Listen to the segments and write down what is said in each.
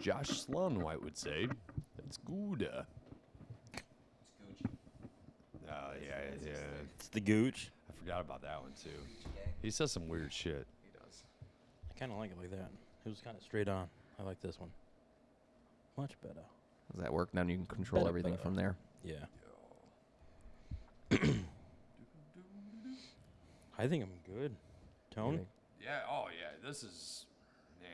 Josh Slonwhite would say, it's good. Oh, yeah. It's the gooch. I forgot about that one, too. He says some weird shit. He does. I kind of like it like that. It was kind of straight on. I like this one. Much better. Does that work? Now you can control Better, everything better. from there. Yeah. I think I'm good. Tone? Yeah, oh, yeah. This is, man,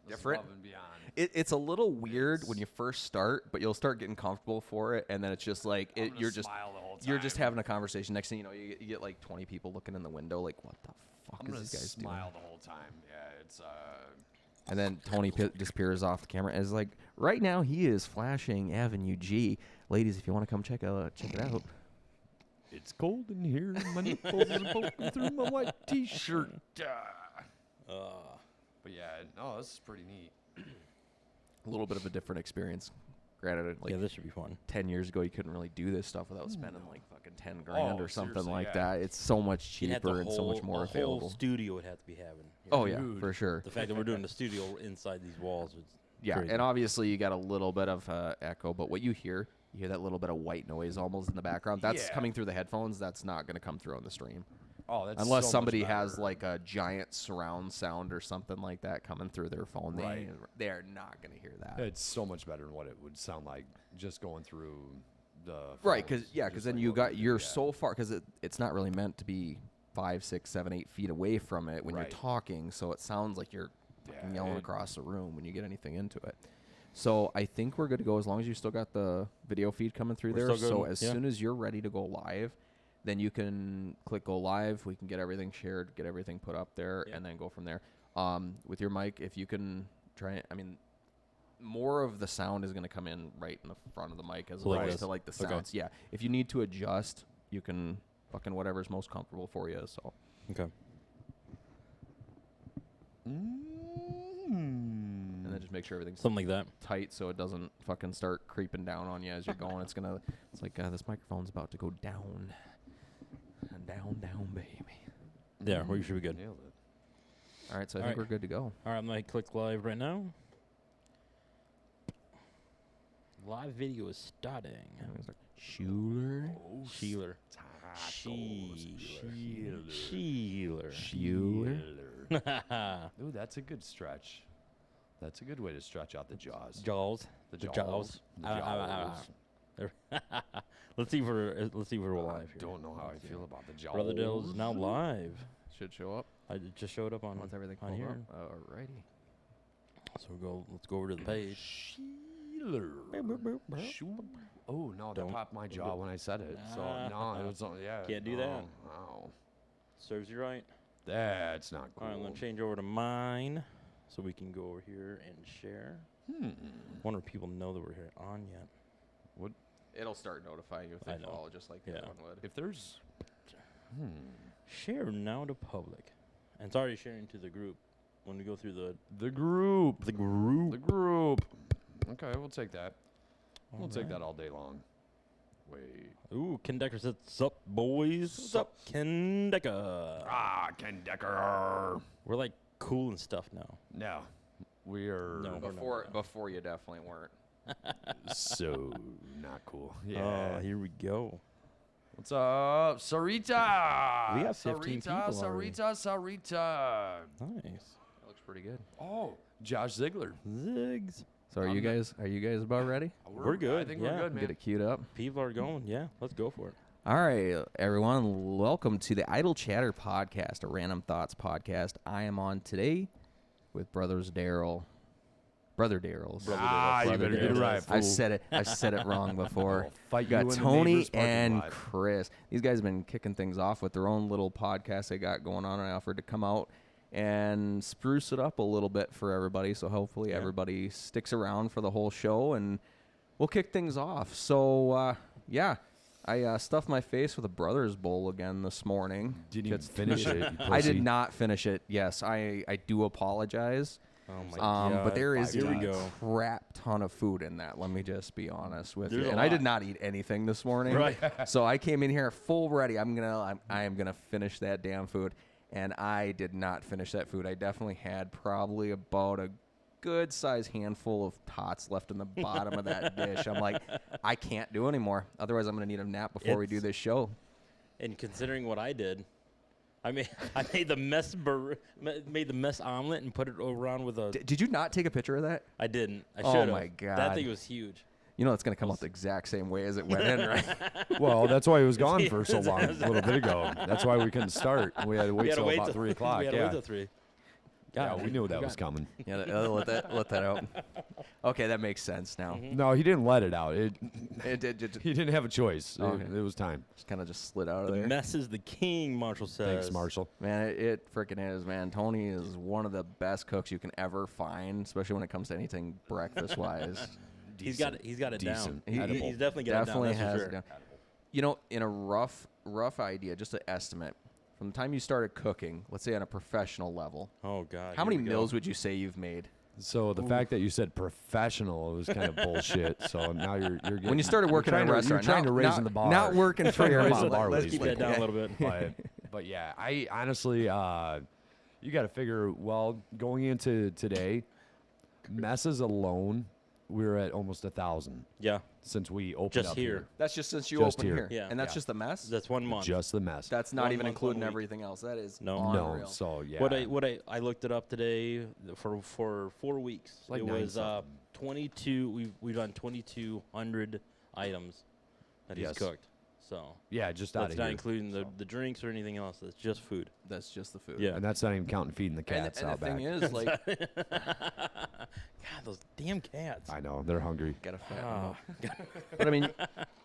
this Different? is above and beyond. It's a little weird when you first start, but you'll start getting comfortable for it, and then it's just like I'm gonna you're just smile the whole you're just time. having a conversation. Next thing you know, you get like 20 people looking in the window, like, what the fuck I'm is gonna these guys smile doing? the whole time. Yeah, it's And then Tony disappears off the camera and is like, right now he is flashing Avenue G. Ladies, if you want to come check it out. it's cold in here. My nipples are poking through my white T-shirt. But yeah, no, this is pretty neat. A little bit of a different experience. Granted, like Yeah, this should be fun. 10 years ago, you couldn't really do this stuff without spending like fucking 10 grand Oh, or something seriously, like yeah. that. It's so much You'd have the cheaper and so much whole- more the available. whole studio would have to be having. Oh yeah, Dude. for sure. The fact that we're doing the studio inside these walls is Yeah, crazy. and obviously you got a little bit of echo, but what you hear that little bit of white noise almost in the background. That's Yeah. coming through the headphones. That's not going to come through on the stream. Oh, that's Unless so much somebody has better. like a giant surround sound or something like that coming through their phone. Right. They're not going to hear that. It's so much better than what it would sound like just going through the Right, phones, because just then like you what got we do, you're yeah. so far because it's not really meant to be 5, 6, 7, 8 feet away from it when Right. you're talking, so it sounds like you're fucking Yeah, yelling it- across the room when you get anything into it. So I think we're good to go as long as you still got the video feed coming through We're there. still So good, as yeah. soon as you're ready to go live, then you can click go live. We can get everything shared, get everything put up there, Yep. and then go from there. With your mic, if you can try it, I mean, more of the sound is going to come in right in the front of the mic as So like opposed this. to like the Okay. sounds. Yeah. If you need to adjust, you can fucking whatever's most comfortable for you. So Okay. and then just make sure everything's Something like that. tight so it doesn't fucking start creeping down on you as you're going. It's like this microphone's about to go down and down, baby. Yeah, we should be good. Nailed it. All right, so I All think right. we're good to go. All right, I'm going to click live right now. Live video is starting. Schuler. Sheeler. Sheeler. Schuler. Ooh, that's a good stretch. That's a good way to stretch out the jaws. Jaws. The The jaws. jaws. The jaws. Let's see if we're live I here. don't know how I feel about the jaws. Brother Daryl is now live. Should show up It just showed up on once everything on pulled here. up. Alrighty. So let's go over to the page. Sheeler. Oh no, that Don't- popped my jaw when I said it. So Ah. no, it was yeah. Can't do that. Wow, Serves you right. that's not cool. All right, I'm gonna change over to mine, so we can go over here and share. Wonder if people know that we're here on yet. What It'll start notifying you if I they know. follow, just like the Yeah. other one would. if there's? Share now to public, and it's already sharing to the group. When we go through The group. the group, The group. Okay, we'll take that. We'll take Alright. that all day long. Wait. Ooh, Ken Decker says, "Sup, boys? Sup, Ken Decker?" Ken Decker. We're like cool and stuff now. No, we are No. Before you definitely weren't. so not cool. Oh, Yeah. here we go. What's up, Sarita? We have 15 people already. Sarita. Nice. That looks pretty good. Oh, Josh Ziegler. Zigs. So are you guys about ready? We're good, I think yeah. we're good, man. Get it queued up. People are going. Yeah, let's go for it. All right, everyone. Welcome to the Idle Chatter podcast, a random thoughts podcast. I am on today with Brother Daryl's. You Brother better get it Daryl's. right, I fool. said it wrong before. I'll fight You got you in the Tony neighbor's parking and lot. Chris. These guys have been kicking things off with their own little podcast they got going on. I offered to come out and spruce it up a little bit for everybody. So hopefully everybody sticks around for the whole show, and we'll kick things off. So, I stuffed my face with a Brothers Bowl again this morning. Didn't even Just- finish it. You I did pussy. not finish it. Yes, I do apologize. Oh my god. But there is Here we a go. crap ton of food in that. Let me just be honest with There's you. a And I did lot. not eat anything this morning. Right. So I came in here full ready. I am gonna finish that damn food, and I did not finish that food. I definitely had probably about a good size handful of tots left in the bottom of that dish. I'm like, I can't do anymore. Otherwise, I'm going to need a nap before we do this show. And considering what I did, I made the mess omelet and put it around with a. Did you not take a picture of that? I didn't. I Oh should have. my God. That thing was huge. You know it's going to come out the exact same way as it went in, right? Well, that's why he was gone for so long a little bit ago. That's why we couldn't start. We had to wait till about 3 o'clock. We had to wait till 3. Yeah, we knew that was coming. Yeah, let that out. Okay, that makes sense now. No, he didn't let it out. It did. He didn't have a choice. Okay. It was time. Just kind of just slid out of The there. mess is the king, Marshall says. Thanks, Marshall. Man, it freaking is, man. Tony is one of the best cooks you can ever find, especially when it comes to anything breakfast-wise. He's got it Decent. down. He's definitely got Definitely it down. That's has for sure. it down. You know, in a rough idea, just an estimate, from the time you started cooking, let's say on a professional level, Oh God. how many meals would you say you've made? So the fact that you said professional was kind of bullshit. So now you're getting, When you started working at a restaurant, you're trying to raise not, the bar. not working for your Raise mom. the bar Let's with keep these that down a people. little bit. But yeah, I honestly, you got to figure. Well, going into today, messes alone, we're at almost 1,000 Yeah. since we opened Just up here. That's just since you Just opened here. here. Yeah. And that's Yeah. just the mess? That's 1 month. Just the mess. That's not 1 even month, including 1 week. everything else. That is No. unreal. No, so yeah. I looked it up today for 4 weeks. like it 9 was something. 22. We've done 2,200 items that he's Yes. cooked. So Yeah, just out that's of not here. including the drinks or anything else. That's just food. That's just the food. Yeah. And that's not even counting feeding the And, cats and out the back. thing is, like, God, those damn cats. I know they're hungry. gotta fatten Oh. them up. But I mean,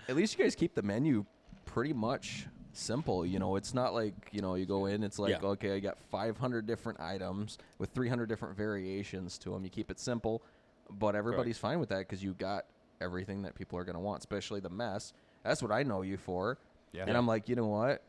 at least you guys keep the menu pretty much simple. You know, it's not like, you know, you go in, it's like, Yeah. okay, I got 500 different items with 300 different variations to them. You keep it simple, but everybody's fine with that because you got everything that people are going to want, especially the mess. That's what I know you for. Yeah. And I'm like, you know what?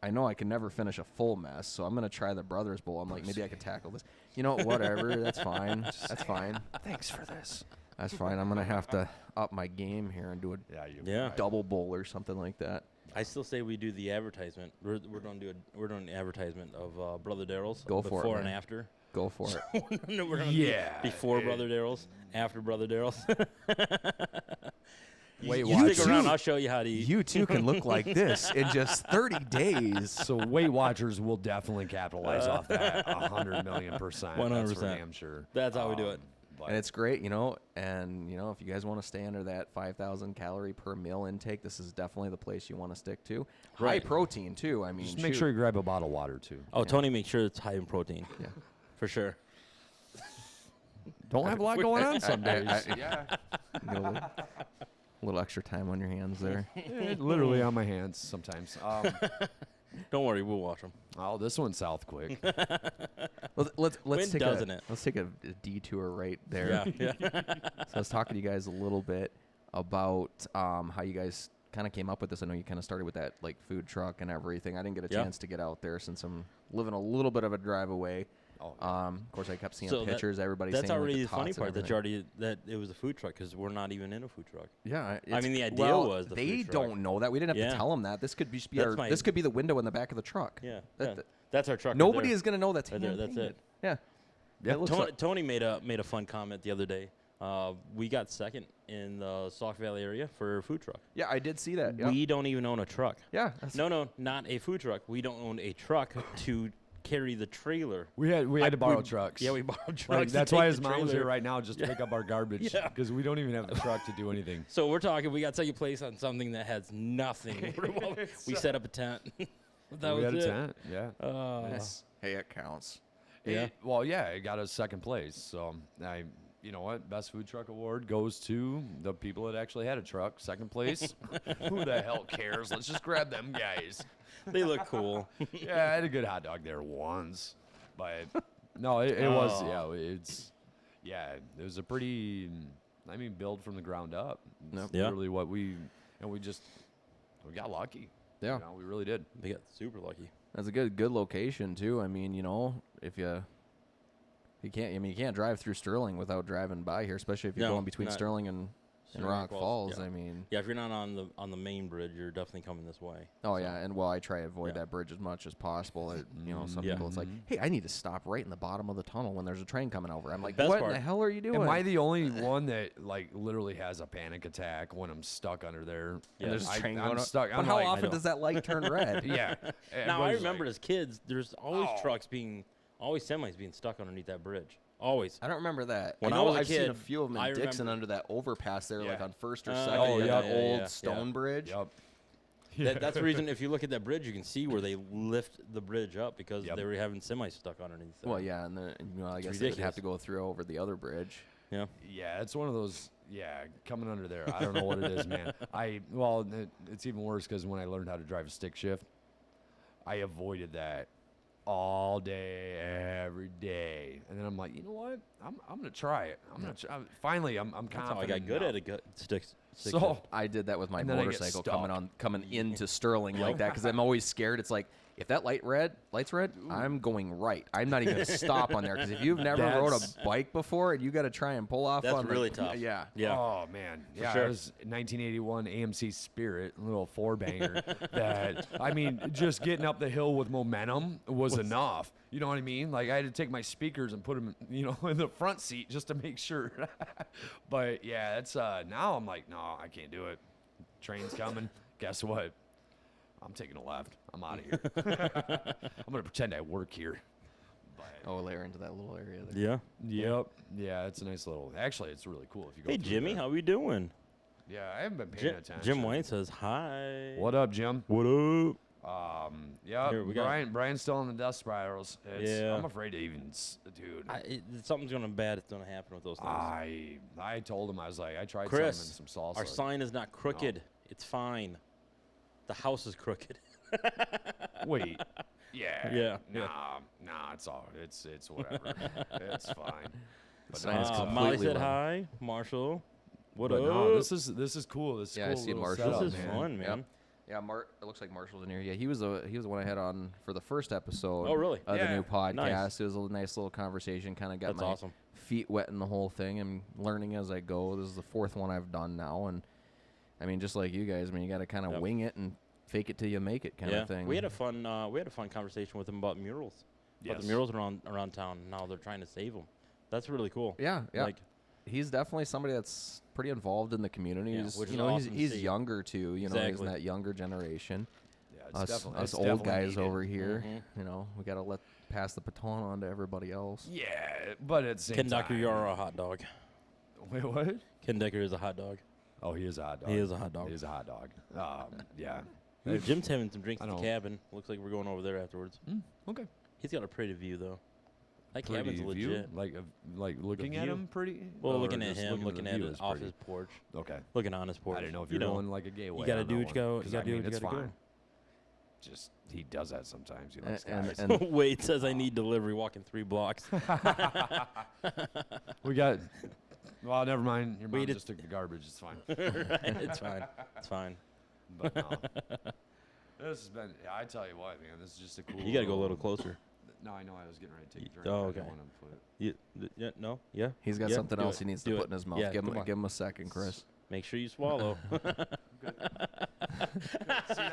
I know I can never finish a full mess, so I'm going to try the Brothers Bowl. I'm like, maybe I could tackle this. You know, whatever. That's fine. That's fine. Thanks for this. That's fine. I'm going to have to up my game here and do a Yeah. double bowl or something like that. I still say we do the advertisement. We're doing an advertisement of Brother Daryl's. Go for it, before and man. after. Go for it. No, we're gonna do Yeah. before Brother Daryl's, after Brother Daryl's. Weight you Watchers. stick around. I'll show you how to eat. You too can look like this in just 30 days. So Weight Watchers will definitely capitalize off that 100 million %. 100%. That's for damn sure. That's how we do it. But And it's great, you know, and, you know, if you guys want to stay under that 5,000 calorie per meal intake, this is definitely the place you want to stick to. High Right. protein, too. I mean, just make shoot. sure you grab a bottle of water too. Oh, Tony, make sure it's high in protein. Yeah. For sure. Don't have a lot going on some days. Yeah. Get a little extra time on your hands there. Literally on my hands sometimes. Don't worry, we'll wash them. Oh, this went south quick. Let's When take doesn't it? Let's take a detour right there. Yeah. So I was talking to you guys a little bit about how you guys kind of came up with this. I know you kind of started with that like food truck and everything. I didn't get a Yeah. chance to get out there since I'm living a little bit of a drive away. Oh, Of course, I kept seeing So pictures. Everybody That's saying already like, the funny tots and part. That everything. that it was a food truck because we're not even in a food truck. Yeah, mean, the idea well, was the they food truck. don't know that. We didn't have Yeah. to tell them that. This could just be That's our. my- This could be the window in the back of the truck. Yeah. That- yeah. That's our truck. Nobody right there. is going to know that's Right there, that's hand-painted. it. Yeah. Yep. It looks Tony, like- Tony made a fun comment the other day. We got second in the Sauk Valley area for food truck. Yeah, I did see that. Yeah. We don't even own a truck. Yeah. That's, No, not a food truck. We don't own a truck to carry the trailer. we had to borrow trucks. Yeah, we borrowed trucks. Like, to that's take why the his mom was trailer. here right now just to pick up our garbage Yeah. because we don't even have the truck to do anything. So we're talking. We got second place on something that has nothing. We set up a tent. That we was had it. a tent. Yeah. Nice. Hey, it counts. Yeah. It got us second place. So you know what? Best food truck award goes to the people that actually had a truck. Second place. Who the hell cares? Let's just grab them guys. They look cool. Yeah, I had a good hot dog there once, but no, it was it was a pretty, build from the ground up. Yep. It's Yeah. literally what we got lucky. Yeah. You know, we really did. They got super lucky. That's a good location too. I mean, you know, if you can't drive through Sterling without driving by here, especially if you're No, going between not- Sterling and in Rock Falls. I mean, yeah, if you're not on the main bridge, you're definitely coming this way. oh yeah, and I try to avoid that bridge as much as possible. Some people, it's like, hey, I need to stop right in the bottom of the tunnel when there's a train coming over. I'm like, Best what part- in the hell are you doing? Am I the only one that like literally has a panic attack when I'm stuck under there? Yeah. And there's a train I'm going up. stuck. But I'm how like, often does that light turn red? Yeah. Now I Everybody's remember like, as kids, there's always Oh. always semis being stuck underneath that bridge. Always. I don't remember that. When I I know was a I've seen a kid, few of them I in Dixon remember- under that overpass there, like Yeah. on First or Oh, Second. yeah, you got yeah, old yeah. stone bridge. Yep. That's the reason. If you look at that bridge, you can see where they lift the bridge up because Yep. they were having semis stuck underneath. There. Well, yeah, and then I guess they'd ridiculous. have to go through over the other bridge. Yeah. Yeah, it's one of those. Yeah, coming under there. I don't know what it is, man. It's even worse because when I learned how to drive a stick shift, I avoided that all day, every day. And then I'm like, you know what? I'm gonna try it. Finally, I'm That's confident. how I got good enough. at it. Stick So shift. I did that with my And then I get motorcycle stuck. coming into Sterling like that because I'm always scared. It's like, if that light's red, I'm going right. I'm not even going to stop on there because if you've never rode That's- a bike before and you got to try and pull off That's on really the, tough. Yeah. Yeah. Oh man, yeah, sure. it was 1981 AMC Spirit, little four banger. That I mean, just getting up the hill with momentum was enough. You know what I mean? Like I had to take my speakers and put them, in the front seat just to make sure. But yeah, it's now I'm like, no, I can't do it. Train's coming. Guess what? I'm taking a left. I'm out of here. I'm gonna pretend I work here. But, Oh, layer into that little area there. Yeah. yep. Yeah, it's a nice little. Actually, it's really cool if you go. Hey through Jimmy, there. how we doing? Yeah, I haven't been paying attention. Jim White says hi. What up, Jim? What up? Yeah, Here, we got- Brian's still in the death spirals. Yeah. I'm afraid to even, dude. Something's gonna happen with those things. I told him, I was like, I tried Chris, some salsa. our sign is not crooked. It's fine. The house is crooked. Wait. Yeah. Yeah, Nah, it's all, it's whatever. It's fine. But sign is no, Molly completely said wrong. hi. Marshall. What but up? no, this is cool. This is Yeah, I cool see little Marshall. setup, This is man. fun, man. Yeah, it looks like Marshall's in here. Yeah, he was the one I had on for the first episode. Oh, really? Of the Yeah. new podcast. Nice. It was a nice little conversation. Kind of got That's my awesome. feet wet in the whole thing. I'm learning as I go. This is the fourth one I've done now, and I mean, just like you guys, I mean, you got to kind of Yep. wing it and fake it till you make it, kind of thing. We had a fun conversation with him about murals. About the Yes. murals around town. Now they're trying to save them. That's really cool. Yeah, yeah. Like, He's definitely somebody that's pretty involved in the community. Yeah, He's, which is he's awesome to he's see. younger too. He's in Exactly. that younger generation. Yeah, it's Us definitely, it's old definitely guys needed. over here, Mhm. we got to pass the baton on to everybody else. Yeah, but at the same Ken time. Decker, you're a hot dog. Wait, what? Ken Decker is a hot dog. Oh, he is a hot dog. He is a hot dog. He is a hot dog. Yeah. Hey, Jim's having some drinks I at the know. cabin. Looks like we're going over there afterwards. Okay. He's got a pretty view though. That Pretty cabin's view? legit. Like looking at view? him pretty. Well, or looking at just him, looking the at view it is off pretty? his porch, Okay. looking on his porch. I didn't know if you you're know, going like a gay way. you gotta on do that what you one, gotta 'cause do. I mean, What you it's gotta fine. Just he does that sometimes. He likes And- guys. and- go. Wade says I need delivery. Walking 3 blocks. We got. Well, never mind. Your mom Wait, just took the garbage. It's fine. It's fine. It's fine. But no. This has been. Yeah, I tell you what, man. This is just a cool. You gotta go a little closer. No, I know. I was getting ready to take a drink. Oh, I okay. didn't want to put it. Yeah. No. Yeah. He's got Yeah, something do else it. he needs Do to it. put in his mouth. Yeah, give come on. him a second, Chris. Make sure you swallow.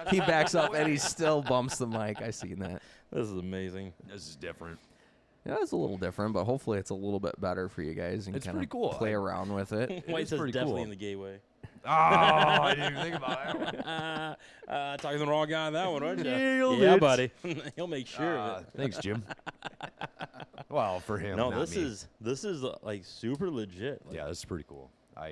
He backs up and he still bumps the mic. I seen that. This is amazing. This is different. Yeah, it's a little different, but hopefully it's a little bit better for you guys. And It's kind of pretty cool. play around with it. White is says pretty definitely cool. in the gay way. Oh, I didn't even think about that one. Talking to the wrong guy on that one, aren't you? Nailed Yeah, it. buddy. He'll make sure of it. Thanks, Jim. Well, for him. No, not this me. is like super legit. Like, Yeah, this is pretty cool.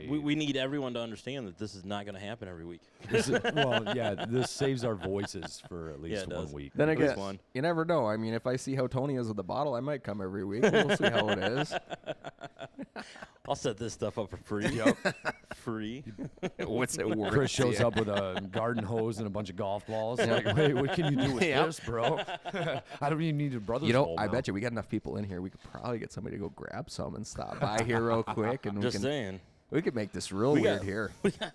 we need everyone to understand that this is not going to happen every week. This saves our voices for at least it 1 does. week. Then At least again, one. you never know. I mean, if I see how Tony is with the bottle, I might come every week. We'll see how it is. I'll set this stuff up for free. Yep. Free. What's it worth? Chris shows to you? up with a garden hose and a bunch of golf balls. Like, wait, what can you do with Yep. this, bro? I don't even need a brother's You know, hole I now. bet you we got enough people in here. We could probably get somebody to go grab some and stop by here real quick, and Just saying. we could make this real We weird got- here.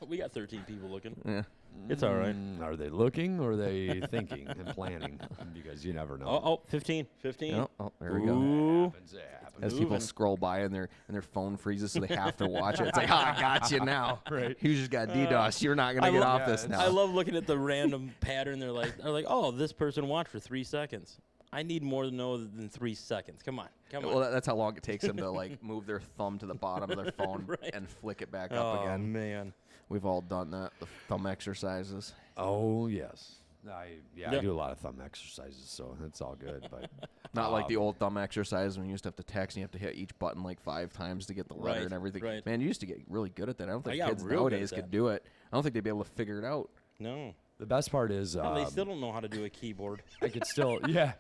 We got 13 people looking. Yeah. It's all right. Are they looking or are they thinking and planning? Because you never know. Oh, 15. 15. Oh, there we go. Ooh. It happens. As people Moving. scroll by and their phone freezes, so they have to watch it. It's like, I got you now. Right. You just got DDoS. You're not gonna get off this now. I love looking at the random pattern. They're like, oh, this person watched for 3 seconds. I need more to know than 3 seconds. Come on. Well, that's how long it takes them to like move their thumb to the bottom of their phone Right. and flick it back up Oh, again. man. We've all done that. The thumb exercises. Oh, yes. I Yeah. do a lot of thumb exercises, so it's all good. But Not like the old thumb exercise when you used to have to text and you have to hit each button like 5 times to get the letter Right, and everything. right. Man, you used to get really good at that. I don't think got kids real good at nowadays that. could do it. I don't think they'd be able to figure it out. No. the best part is They still don't know how to do a keyboard. I could still, yeah.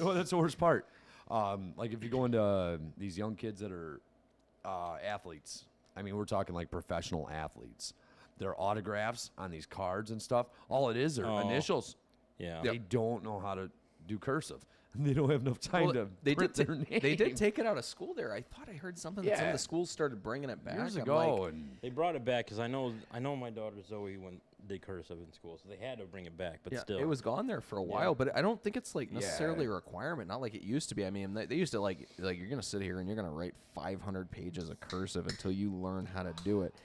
Oh, that's the worst part. Like if you go into these young kids that are athletes, I mean, we're talking like professional athletes. Their autographs on these cards and stuff, all it is are Oh. initials. Yeah. They don't know how to do cursive. They don't have enough time to print their name. They did take it out of school there. I thought I heard something that some of Yeah. the schools started bringing it back. years I'm ago, like, and They brought it back because I know my daughter Zoe did cursive in school, so they had to bring it back. But yeah, still, it was gone there for a while, but I don't think it's like necessarily a requirement. Not like it used to be. I mean, they used to like you're gonna sit here and you're gonna write 500 pages of cursive until you learn how to do it.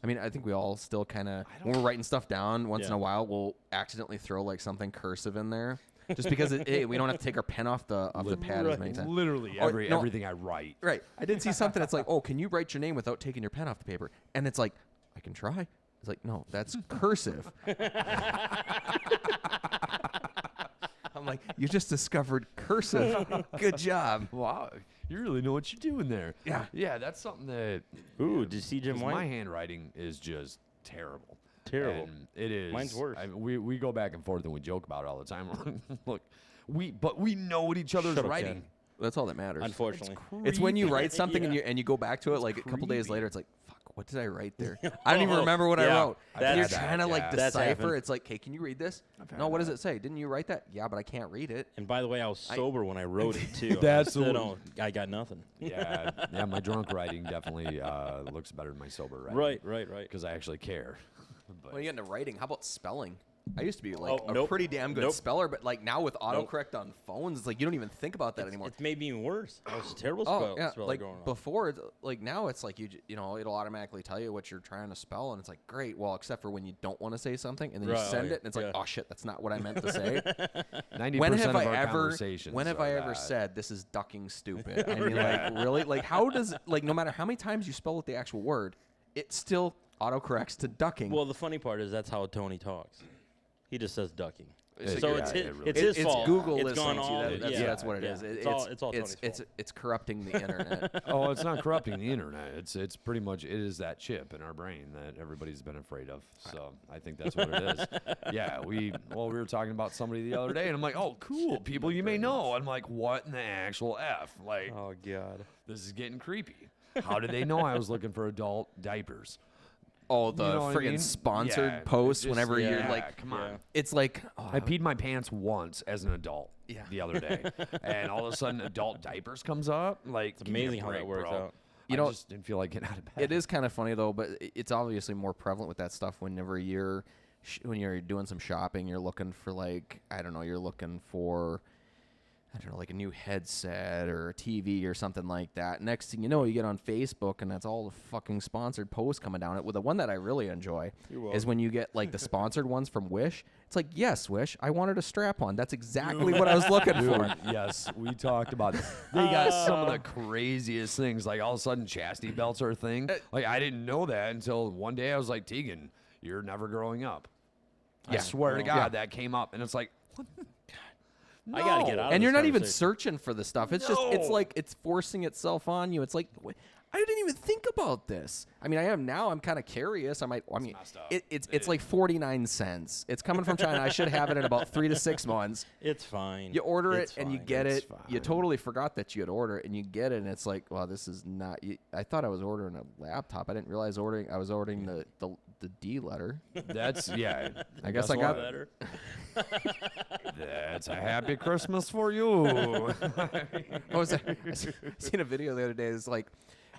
I mean, I think we all still kind of when we're writing stuff down once in Yeah. a while, we'll accidentally throw like something cursive in there, just because we don't have to take our pen off the pad as many times. literally Oh, no. everything I write. Right. I did see something that's like, oh, can you write your name without taking your pen off the paper? And it's like, I can try. It's like, no, that's cursive. I'm like, you just discovered cursive. Good job. Wow, you really know what you're doing there. Yeah. Yeah, that's something that. Ooh, did you see Jim 'cause White? my handwriting is just terrible. Terrible. And it is. Mine's worse. I mean, we go back and forth and we joke about it all the time. Look, but we know what each other's Shut up, writing. Ken. That's all that matters. Unfortunately. It's when you write something Yeah. and you go back to it like a couple days creepy. later. It's like, fuck, what did I write there? I don't even remember what I Yeah, wrote. And you're that's- trying to like yeah. That's decipher. happened. It's like, hey, can you read this? had No, what does that. it say? Didn't you write that? Yeah, but I can't read it. And by the way, I was sober when I wrote it too. That's I, the- no, I got nothing. Yeah, yeah. My drunk writing definitely looks better than my sober writing. Right. Because I actually care. But When you get into writing, how about spelling? I used to be like Oh, a nope. pretty damn good Nope. speller, but like now with autocorrect on phones, it's like you don't even think about that anymore. It's made me even worse. I was a terrible Oh yeah, speller like growing up. before, like now it's like you know it'll automatically tell you what you're trying to spell, and it's like great. Well, except for when you don't want to say something, and then you Right, send oh, it, and it's like yeah. oh shit, that's not what I meant to say. 90% When have of I our ever? conversations When have are I ever that. said this is ducking stupid? I mean, like really, like how does like no matter how many times you spell out the actual word, it still autocorrects to ducking. Well, the funny part is that's how Tony talks. He just says ducking. It- So yeah, it's it his, really it's is. his fault. Google it's listening gone to all. you. That's what it is. It's all Tony's fault. It's corrupting the internet. Oh, it's not corrupting the internet. It's pretty much it is that chip in our brain that everybody's been afraid of. So I think that's what it is. Yeah, we were talking about somebody the other day, and I'm like, oh, cool, people you may know. I'm like, what in the actual f? Like, Oh God. this is getting creepy. How did they know I was looking for adult diapers? Oh, the You know what I friggin' mean? sponsored Yeah, posts just- whenever you're yeah, like, come on. it's like, oh, I peed my pants once as an adult Yeah. the other day, and all of a sudden adult diapers comes up. Like, It's amazing how that works out. You know, just didn't feel like getting out of bed. it is kind of funny though, but it's obviously more prevalent with that stuff whenever you're when you're doing some shopping, you're looking for like you're looking for like a new headset or a TV or something like that. Next thing you know, you get on Facebook and that's all the fucking sponsored posts coming down it. Well, the one that I really enjoy is when you get like the sponsored ones from Wish. It's like, yes, Wish, I wanted a strap-on. That's exactly what I was looking for. Dude, yes, we talked about it. They got some of the craziest things. Like all of a sudden, chastity belts are a thing. Like I didn't know that until one day I was like, Tegan, you're never growing up. I Yeah. swear to Oh. God, Yeah. that came up, and it's like, what the- I gotta get No. out of And this you're not even conversation. searching for the stuff. It's just it's No. like it's forcing itself on you. It's like I didn't even think about this. I mean, I am now. I'm kind of curious. I mean, messed up. it's like 49 cents. It's coming from China. I should have it in about 3 to 6 months. It's fine. You order It's it and you fine. get It's it. You fine. totally forgot that you had ordered it and you get it and it's like, well, this is not. I thought I was ordering a laptop. I didn't realize I was ordering the D letter. That's yeah. I guess Guess I got what? Better. That's a happy Christmas for you. I seen a video the other day. It's like,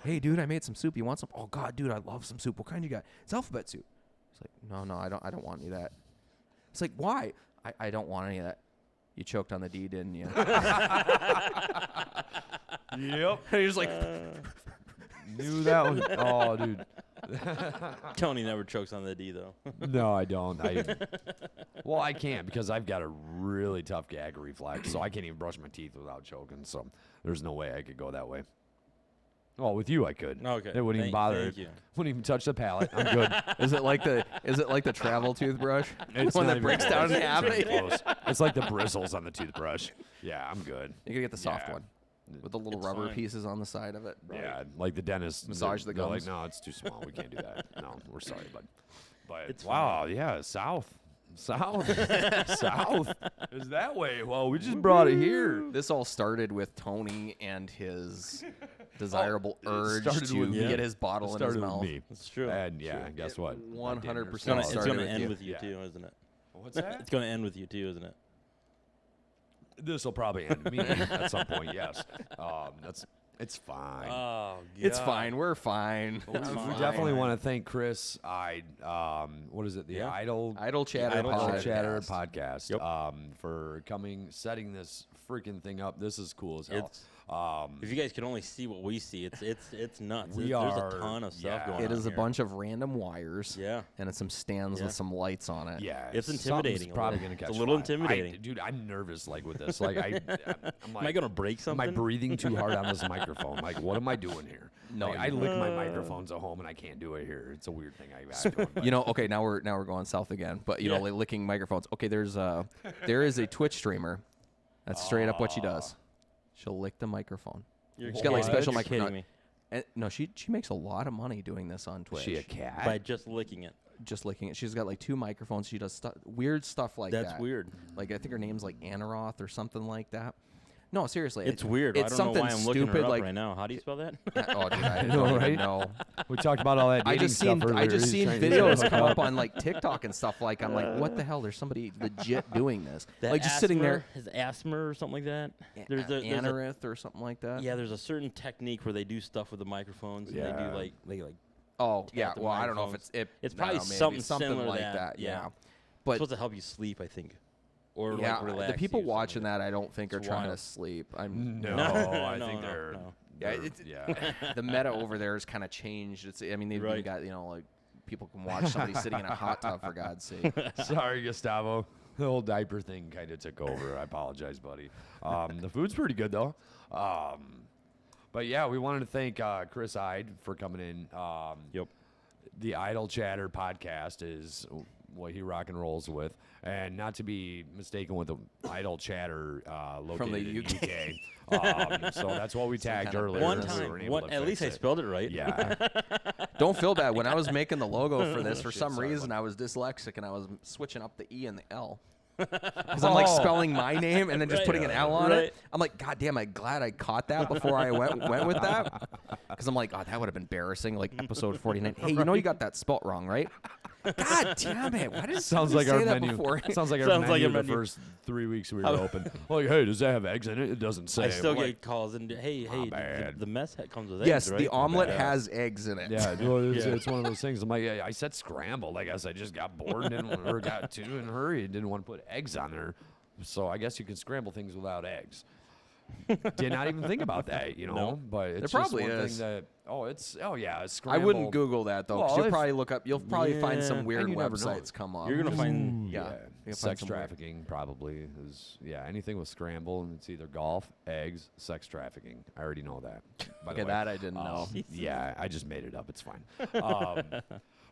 hey, dude, I made some soup. You want some? Oh, God, dude, I love some soup. What kind you got? It's alphabet soup. It's like, no, I don't want any of that. It's like, why? I don't want any of that. You choked on the D, didn't you? Yep. And he's like, Knew that one. Oh, dude. Tony never chokes on the D though. No, I don't. Well, I can't because I've got a really tough gag reflex, so I can't even brush my teeth without choking. So there's no way I could go that way. Well, with you, I could. Okay. It wouldn't even bother. Thank you. Wouldn't even touch the palate. I'm good. is it like the travel toothbrush? It's One not that even breaks close. down in It's half. not even close. It's like the bristles on the toothbrush. Yeah, I'm good. You gotta get the soft Yeah. one with the little It's rubber fine. pieces on the side of it. Yeah, like the dentist. Massage the they're like, gums. no, it's too small. We can't do that. No, we're sorry, bud. But It's wow, yeah, south. South is that way. Well, we just brought it here. This all started with Tony and his desirable it urge started to with me. get his bottle in his Started mouth. with me. That's true. And yeah, guess what? 100% It's started gonna with end you. with you Yeah. too, isn't it? What's that? It's gonna end with you too, isn't it? This will probably end me at some point. Yes. It's fine. Oh, It's fine. We're fine. We definitely want to thank Chris. What is it? The Yeah. Idle Chatter Idle podcast. Chatter podcast. Yep. For setting this freaking thing up. This is cool as hell. It's, if you guys could only see what we see, it's nuts. We There's are- a ton of stuff yeah. going on. It is a here. bunch of random wires. Yeah. And it's some stands Yeah. with some lights on it. Yeah, It's something's intimidating a Probably little. gonna catch It's a little fire. intimidating. Dude, I'm nervous like with this. Like I'm Am I like, gonna break something? am I breathing too hard on this microphone? Like, what am I doing here? No, Like, I lick my microphones at home and I can't do it here. It's a weird thing I've doing. But You know, okay, now we're going south again. But you know, Yeah. like licking microphones. Okay, there is a Twitch streamer. That's straight up what she does. She'll lick the microphone. You're She's got like kidding- special you're microphone. kidding me. And, no, she makes a lot of money doing this on Twitch. is she a cat? By just licking it. Just licking it. She's got like 2 microphones. She does weird stuff like that. That's weird. Like I think her name's like Anaroth or something like that. No, seriously. It's weird. It's I don't know something why I'm looking stupid her up like right now. How do you spell that? Oh, dude, I know, don't even right? know. We talked about all that. I dating just stuff seen earlier. I just He's seen trying to videos hook come up on like TikTok and stuff like I'm like, what the hell? There's somebody legit doing this. That Like just sitting there. His asthma or something like that. There's a Anarith or something like that. yeah. There's a certain technique where they do stuff with the microphones. And Yeah. they do like they like. Oh yeah. the Well, I don't know if microphones. it's It's probably maybe something something similar to like that, that. yeah. Yeah. It's But supposed to help you sleep, I think. Or yeah, like relax the people you or something watching like that I don't think are It's trying to wild. sleep. I'm No, No, I no, think no, they're. no. Yeah, they're- it's- yeah. the meta over there has kind of changed. It's I mean they've even Right. got like people can watch somebody sitting in a hot tub for God's sake. Sorry, Gustavo. The whole diaper thing kind of took over. I apologize, buddy. The food's pretty good though. But yeah, we wanted to thank Chris Ide for coming in. Yep. The Idle Chatter podcast is what he rock and rolls with, and not to be mistaken with the Idle Chatter located From the in UK. So that's what we tagged kind of earlier. One and we time. weren't able to At least I fix it. spelled it right. Yeah. Don't feel bad. When I was making the logo for this, for Shit, some sorry, reason bud. I was dyslexic and I was switching up the E and the L. Because I'm like spelling my name and then just Right. putting an L on Right. it. I'm like, God damn, I'm glad I caught that before I went with that. Because I'm like, oh, that would have been embarrassing. Like episode 49. Hey, you know you got that spelt wrong, right? God damn it! Why did Sounds like say our that menu. before? Sounds like our Sounds like menu a the menu. first 3 weeks we were open. Like, hey, does that have eggs in it? It doesn't say. I still I'm get like, calls and hey, bad. the mess comes with Yes, eggs, right? the omelet bad. has eggs in it. yeah, well, Yeah. it's one of those things. I'm like, yeah, I said scrambled. I guess I just got bored and didn't, or got too in a hurry and didn't want to put eggs on there. So I guess you can scramble things without eggs. Did not even think about that, you know. No. But it's There just probably one is. thing that. Oh yeah, it's I scrambled. wouldn't Google that though, because Well, you'll if- probably look up. You'll probably find Yeah, some weird and you never know. websites come up. You're gonna find yeah. Yeah, You'll find sex some weird- trafficking probably is anything with scramble and it's either golf, eggs, sex trafficking. I already know that. By the Okay, way. that I didn't know. Yeah, I just made it up. It's fine.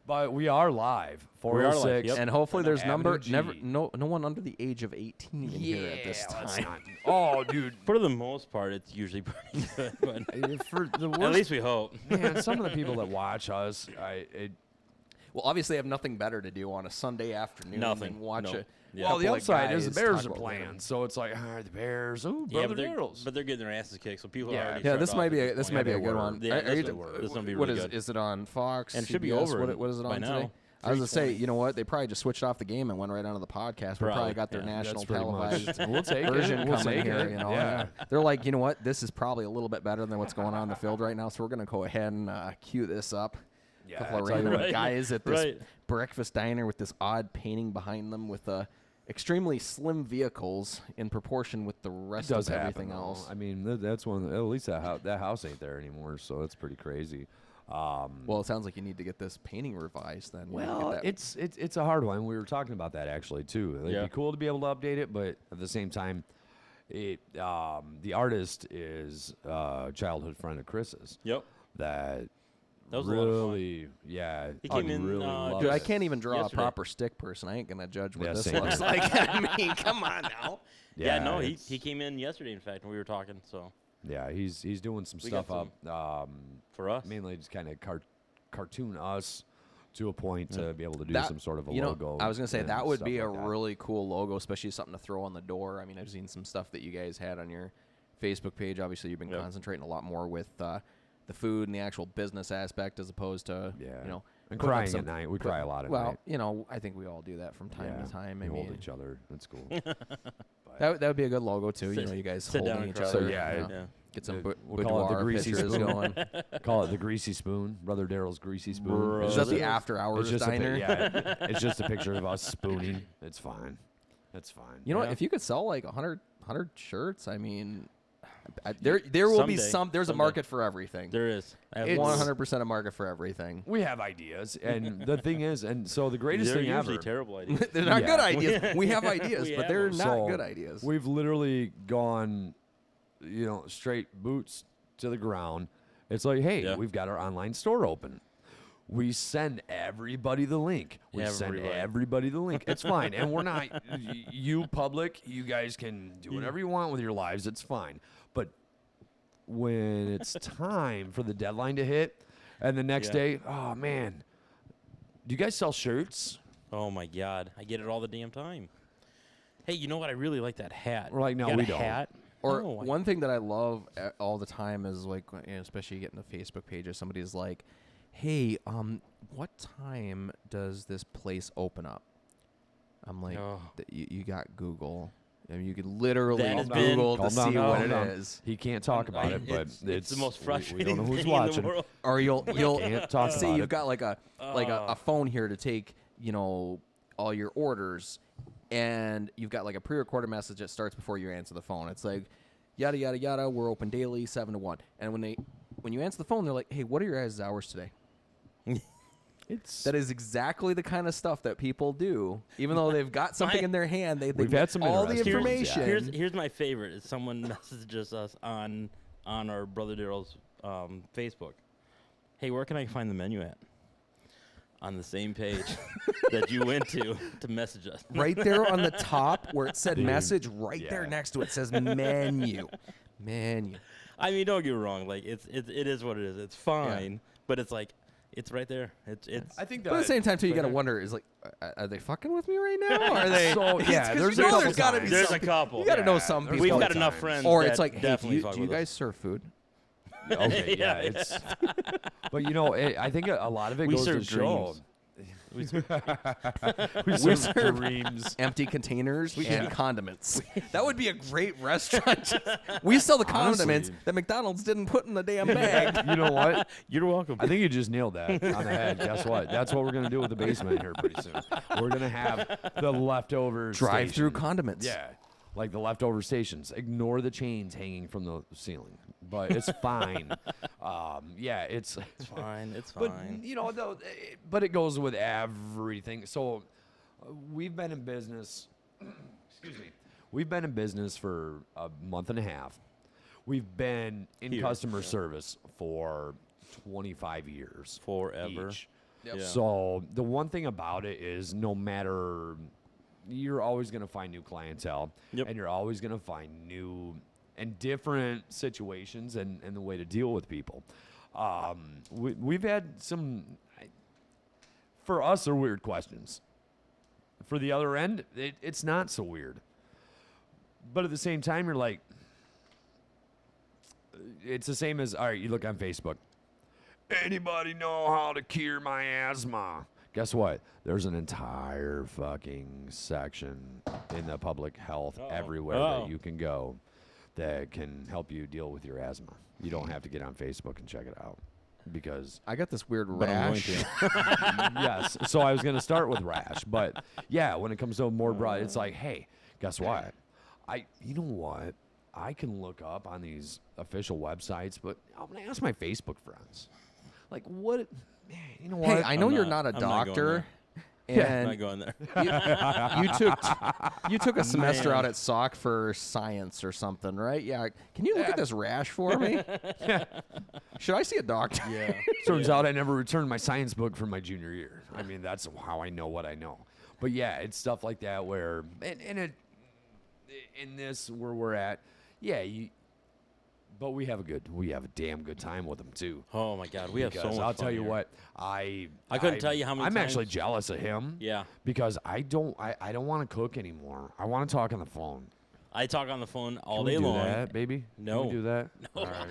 But we are live. We are live, 406. yep. And hopefully there's Avenue G. no one under the age of 18 in here at this let's time. not- Oh, dude. For the most part, it's usually pretty good. But For the at worst, least we hope. man, some of the people that watch us, Well, obviously, I have nothing better to do on a Sunday afternoon Nothing. than watch Nope. a. Yeah. well, the couple of upside is the guys Bears talk are about playing, women. so it's like, the Bears. Oh, Yeah, brother Daryl's. but they're getting their asses kicked, so people Yeah. are already. Yeah, shut this off might at be this a, this point. might be Yeah, a they good were. one. Yeah, Are this you- will- this will be what really is good. is it on Fox? And it should be CBS? over What is it by on now. today? I was gonna say, 3:20. you know what? They probably just switched off the game and went right onto the podcast. We probably Probably, got their yeah. national That's pretty televised much. We'll take version it. We'll coming take here. it. You know, Yeah. and they're like, you know what? This is probably a little bit better than what's going on in the field right now. So we're gonna go ahead and cue this up. Yeah, couple of I tell you random what. guys at this Right. breakfast diner with this odd painting behind them with extremely slim vehicles in proportion with the It rest does of happen, everything though. else. I mean, that's one. At least that house ain't there anymore, so it's pretty crazy. Well, it sounds like you need to get this painting revised then. You need to get Well, that- it's a hard one. We were talking about that actually too. It'd Yeah. be cool to be able to update it, but at the same time, the artist is a childhood friend of Chris's. Yep. That That was a lot of fun. really, yeah. He came I in, really loved Dude, I it. can't even draw Yesterday. a proper stick person. I ain't gonna judge what Yeah, this same looks here. like. I mean, come on now. Yeah, no, he it's- came in yesterday, in fact, when we were talking. So Yeah, he's doing some We got stuff up. for us, Mainly just kind of cartoon us to a point to be able to do That- some sort of a you know, logo. I was gonna say and that would stuff be a like that. really cool logo, especially something to throw on the door. I mean, I've seen some stuff that you guys had on your Facebook page. Obviously, you've been Yep. concentrating a lot more with the food and the actual business aspect as opposed to Yeah. and And putting up crying some- at night. We cry a lot at well, night. I think we all do that from time Yeah, to time. we I hold mean, each other. That's cool. that would be a good logo too. Sit- You guys sit down holding and each cry. other. So, yeah, you it- know, yeah. get some We'll call it the boudoir greasy pictures spoon. going. Call it the greasy spoon. Brother Daryl's greasy spoon. Bro. Is that the after hours it's just diner? it's just a picture of us spooning. It's fine. That's fine. You know what? Yeah. If you could sell like 100 shirts, I mean, there will be Someday. there's a Someday. market for everything. There is. I have It's- 100% a market for everything. We have ideas, and the thing is, and so the greatest They're thing usually ever. terrible ideas. They're not Yeah. good ideas. We have ideas, We but have they're them. not So, good ideas. We've literally gone, straight boots to the ground. It's like, hey, Yeah. we've got our online store open. We send everybody the link. We send Everybody. everybody the link. It's fine. And we're not, you public, you guys can do whatever you want with your lives. It's fine. But when it's time for the deadline to hit, and the next Yeah. day, oh, man, do you guys sell shirts? Oh my God, I get it all the damn time. Hey, you know what? I really like that hat. We're like, no, You got we a don't. Hat? Or No, I- one thing that I love all the time is like, especially getting a Facebook page, or somebody's like, "Hey, what time does this place open up?" I'm like, Oh. You got Google. I mean, you could literally That has been- Google to Calm down, see calm what it down. is. He can't talk about it, but it's the most frustrating we don't know who's thing watching. in the world. Or you'll Can't talk say about you've it. got like a phone here to take all your orders, and you've got like a pre-recorded message that starts before you answer the phone. It's like yada yada yada. We're open daily 7 to 1. And when you answer the phone, they're like, "Hey, what are your guys' hours today?" That is exactly the kind of stuff that people do, even though they've got something in their hand. They We've had some all the interesting ones, yeah. information. Here's my favorite. Is someone messages us on our brother Daryl's Facebook. Hey, where can I find the menu at? On the same page that you went to message us. Right there on the top where it said Dude, message, right there yeah. next to it says menu. Menu. I mean, don't get me wrong. Like it is what it is. It's fine, but it's like it's right there. It's. I think But at the same time, too, you got to Okay. wonder: is like, are they fucking with me right now? Or are they? So, yeah, 'Cause there's you a know couple there's gotta be times. There's some a couple. You got to know Yeah, some there's people. We've got couple enough times. friends. Or that it's like, hey, definitely do fuck you with us. guys serve food? Okay, yeah, Yeah. it's. But I think a lot of it We goes to serve show. dreams. We We serve serve dreams. Empty containers and condiments. That would be a great restaurant. We sell the condiments Honestly. that McDonald's didn't put in the damn bag. You know what? You're welcome. I think you just nailed that on the head. Guess what? That's what we're gonna do with the basement here pretty soon. We're gonna have the leftover Drive-through station. condiments. Yeah, like the leftover stations. Ignore the chains hanging from the ceiling, but it's fine. Yeah, it's. It's fine. It's But fine. but it goes with everything. So we've been in business. Excuse me. We've been in business for a month and a half. We've been in Here, customer yeah. service for 25 years. Forever. Each. Yep. Yeah. So the one thing about it is, no matter, you're always going to find new clientele, Yep. and you're always going to find new and different situations and the way to deal with people. We've had some, for us, are weird questions. For the other end, it's not so weird. But at the same time, you're like, it's the same as, all right, you look on Facebook. Anybody know how to cure my asthma? Guess what? There's an entire fucking section in the public health everywhere that you can go that can help you deal with your asthma. You don't have to get on Facebook and check it out. because I got this weird But I'm going rash. to. yes. So I was going to start with rash, but yeah, when it comes to more broad, it's like, hey, guess what? You know what? I can look up on these official websites, but I'm going to ask my Facebook friends. Like, what? Man, you know what? Hey, I know you're not a I'm not going doctor, I'm and not going there. you took a semester out at SOC for science or something, right? Yeah. Can you look at this rash for me? Should I see a doctor? Yeah. Turns out I never returned my science book from my junior year. I mean, that's how I know what I know. But yeah, it's stuff like that where, in this where we're at, yeah, but we have a damn good time with them too. Oh my God, we have so much I'll fun tell you here. what, I couldn't tell you how many I'm actually times- jealous of him. Yeah. Because I don't want to cook anymore. I want to talk on the phone. I talk on the phone all Can we day do long. that, baby? No. Can we do that? No, All right.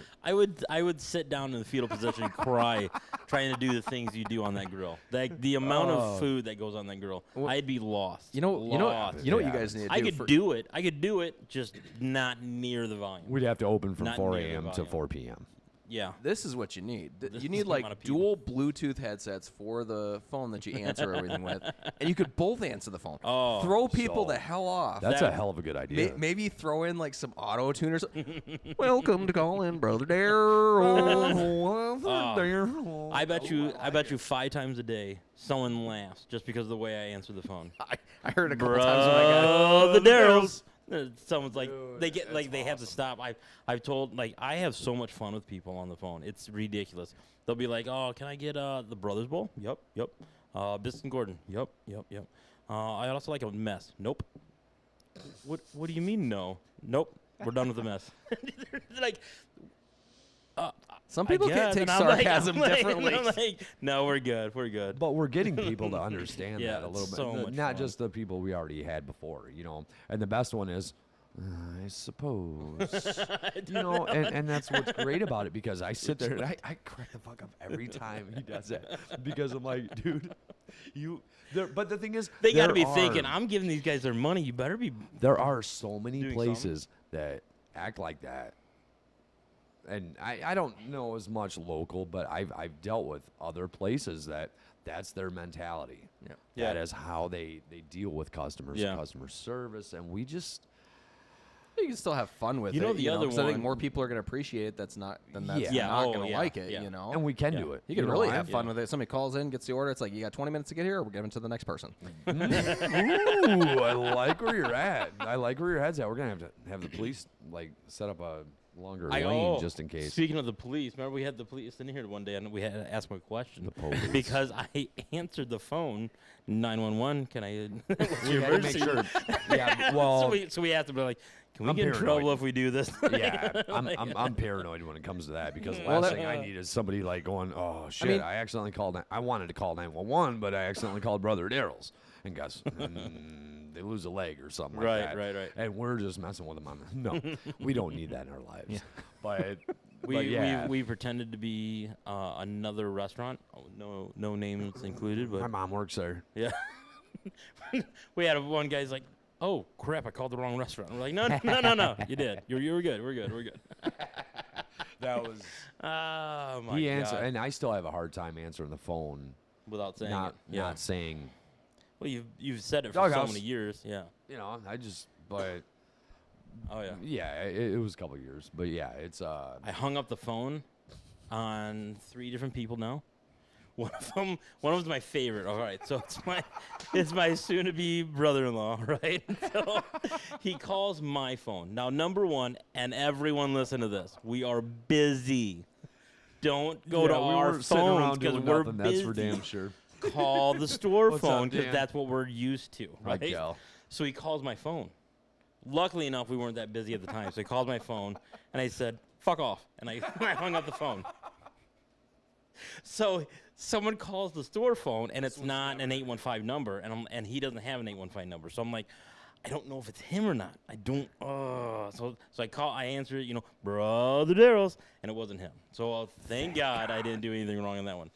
I would sit down in the fetal position and cry trying to do the things you do on that grill. Like the amount of food that goes on that grill, I'd be lost. You know what you Yeah. guys need to do. I could do it, just not near the volume. We'd have to open from Not 4 near the a.m. to volume. 4 p.m. Yeah. This is what you need. This You is need the like amount of people. dual Bluetooth headsets for the phone that you answer everything with, and you could both answer the phone. Oh, throw people so the hell off. That's That- a hell of a good idea. Maybe throw in like some auto tuners. Welcome to call in, brother Daryl. I bet you 5 times a day someone laughs just because of the way I answer the phone. I heard a couple times when I got. The Daryls. Someone's like Dude, they get like that's they have to stop. I've told like I have so much fun with people on the phone. It's ridiculous. They'll be like, "Oh, can I get the Brothers Bowl?" Yep. Biscuit and Gordon. Yep. I also like a mess. Nope. What do you mean no? Nope. We're done with the mess. They're like Some people can't take sarcasm differently. I'm like, no, we're good. We're good. But we're getting people to understand Yeah, that a little it's bit. so much Not fun. just the people we already had before, And the best one is, I suppose. And that's what's great about it because I sit there and I crack the fuck up every time he does that. Because I'm like, dude, but the thing is, They got to be there thinking, are- I'm giving these guys their money. You better be. There are so many Doing places that act like that. And I don't know as much local, but I've dealt with other places that's their mentality. Yeah. Yeah. That is how they deal with customers, Yeah. customer service, and we just You can still have fun with You it. know the other 'cause I think one- more people are going to appreciate it. That's not Yeah. not Oh, going to yeah, like it. yeah. and we can Yeah. do it. You can know, really I- have fun with it. Somebody calls in, gets the order. It's like, you got 20 minutes to get here, or we're giving it to the next person. Ooh, I like where you're at. I like where your head's at. We're gonna have to have the police set up a longer lane just in case. Speaking of the police, remember we had the police in here one day and we had to ask them a question. The police. Because I answered the phone, 911. Can I? What's We your had to make emergency? sure. Yeah, well, so we asked them like, can we I'm get in paranoid. trouble if we do this? yeah, I'm paranoid when it comes to that because the Well, last that- thing I need is somebody going, oh shit, mean- I accidentally called. I wanted to call 911, but I accidentally called Brother Daryl's, and guess they lose a leg or something Right, like that. right. And we're just messing with them on the. No, we don't need that in our lives. But We pretended to be another restaurant. Oh, no names included, my but mom works there. yeah. We had one guy's like, oh crap, I called the wrong restaurant. We're like, no, you did. You were good. We're good. That was. Oh my He god. answered, and I still have a hard time answering the phone. Without saying Not it. Yeah. not saying. Well, you've said it for so Doghouse. many years. Yeah. But Oh yeah. yeah, it was a couple of years. But yeah, it's I hung up the phone on 3 different people now. One of them's my favorite. All right, so it's my soon-to-be brother-in-law, right? So he calls my phone. Now, number one, and everyone listen to this. We are busy. Don't go to we our weren't sitting phones around because doing we're nothing, busy. that's for damn sure. Call the store What's phone up, because Dan? that's what we're used to, right? Gal. So he calls my phone. Luckily enough, we weren't that busy at the time. So he called my phone, and I said, fuck off. And I hung up the phone. So someone calls the store phone, and it's not an 815 number, and he doesn't have an 815 number. So I'm like, I don't know if it's him or not. I don't. So I answer it, Brother Daryl's, and it wasn't him. So thank God I didn't do anything wrong on that one.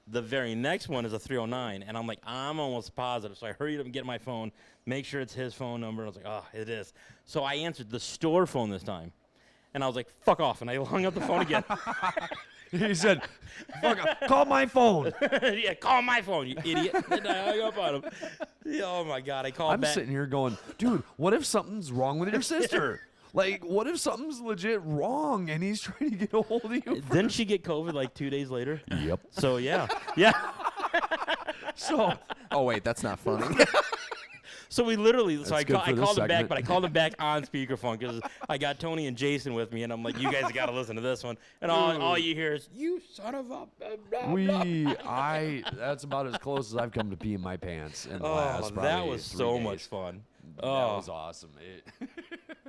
The very next one is a 309, and I'm like, I'm almost positive. So I hurried up and get my phone, make sure it's his phone number. And I was like, it is. So I answered the store phone this time, and I was like, fuck off, and I hung up the phone again. He said, "Fuck, call my phone." Yeah, call my phone, you idiot. And I hung up on him. Yeah, oh my God, I called I'm back. sitting here going, dude, what if something's wrong with your sister? Like, what if something's legit wrong and he's trying to get a hold of you? Didn't she get COVID like 2 days later? Yep. So yeah. So, Oh wait, that's not funny. So we literally, so That's good for I this called him back, segment. but I called him back on speakerphone because I got Tony and Jason with me, and I'm like, you guys got to listen to this one. And all you hear is, you son of a... that's about as close as I've come to peeing my pants in the last that probably was 3 so days. much fun. That was awesome.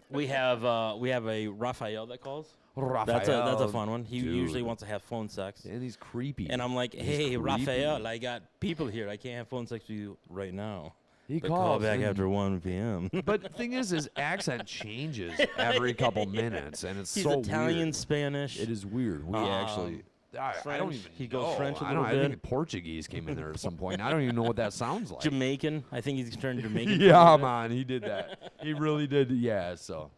We have a Raphael that calls. Raphael, That's a fun one. He dude. usually wants to have phone sex. And he's creepy. And I'm like, He's hey, creepy. Raphael, I got people here. I can't have phone sex with you right now. He But call calls back and- after 1 p.m. But the thing is, his accent changes every couple minutes, and it's He's so Italian, weird. Spanish. It is weird. We actually, I don't French. even. He goes know. French a I don't. little I bit. think Portuguese came in there at some point. I don't even know what that sounds like. Jamaican. I think he's turned Jamaican. Yeah, man, he did that. He really did. Yeah. So,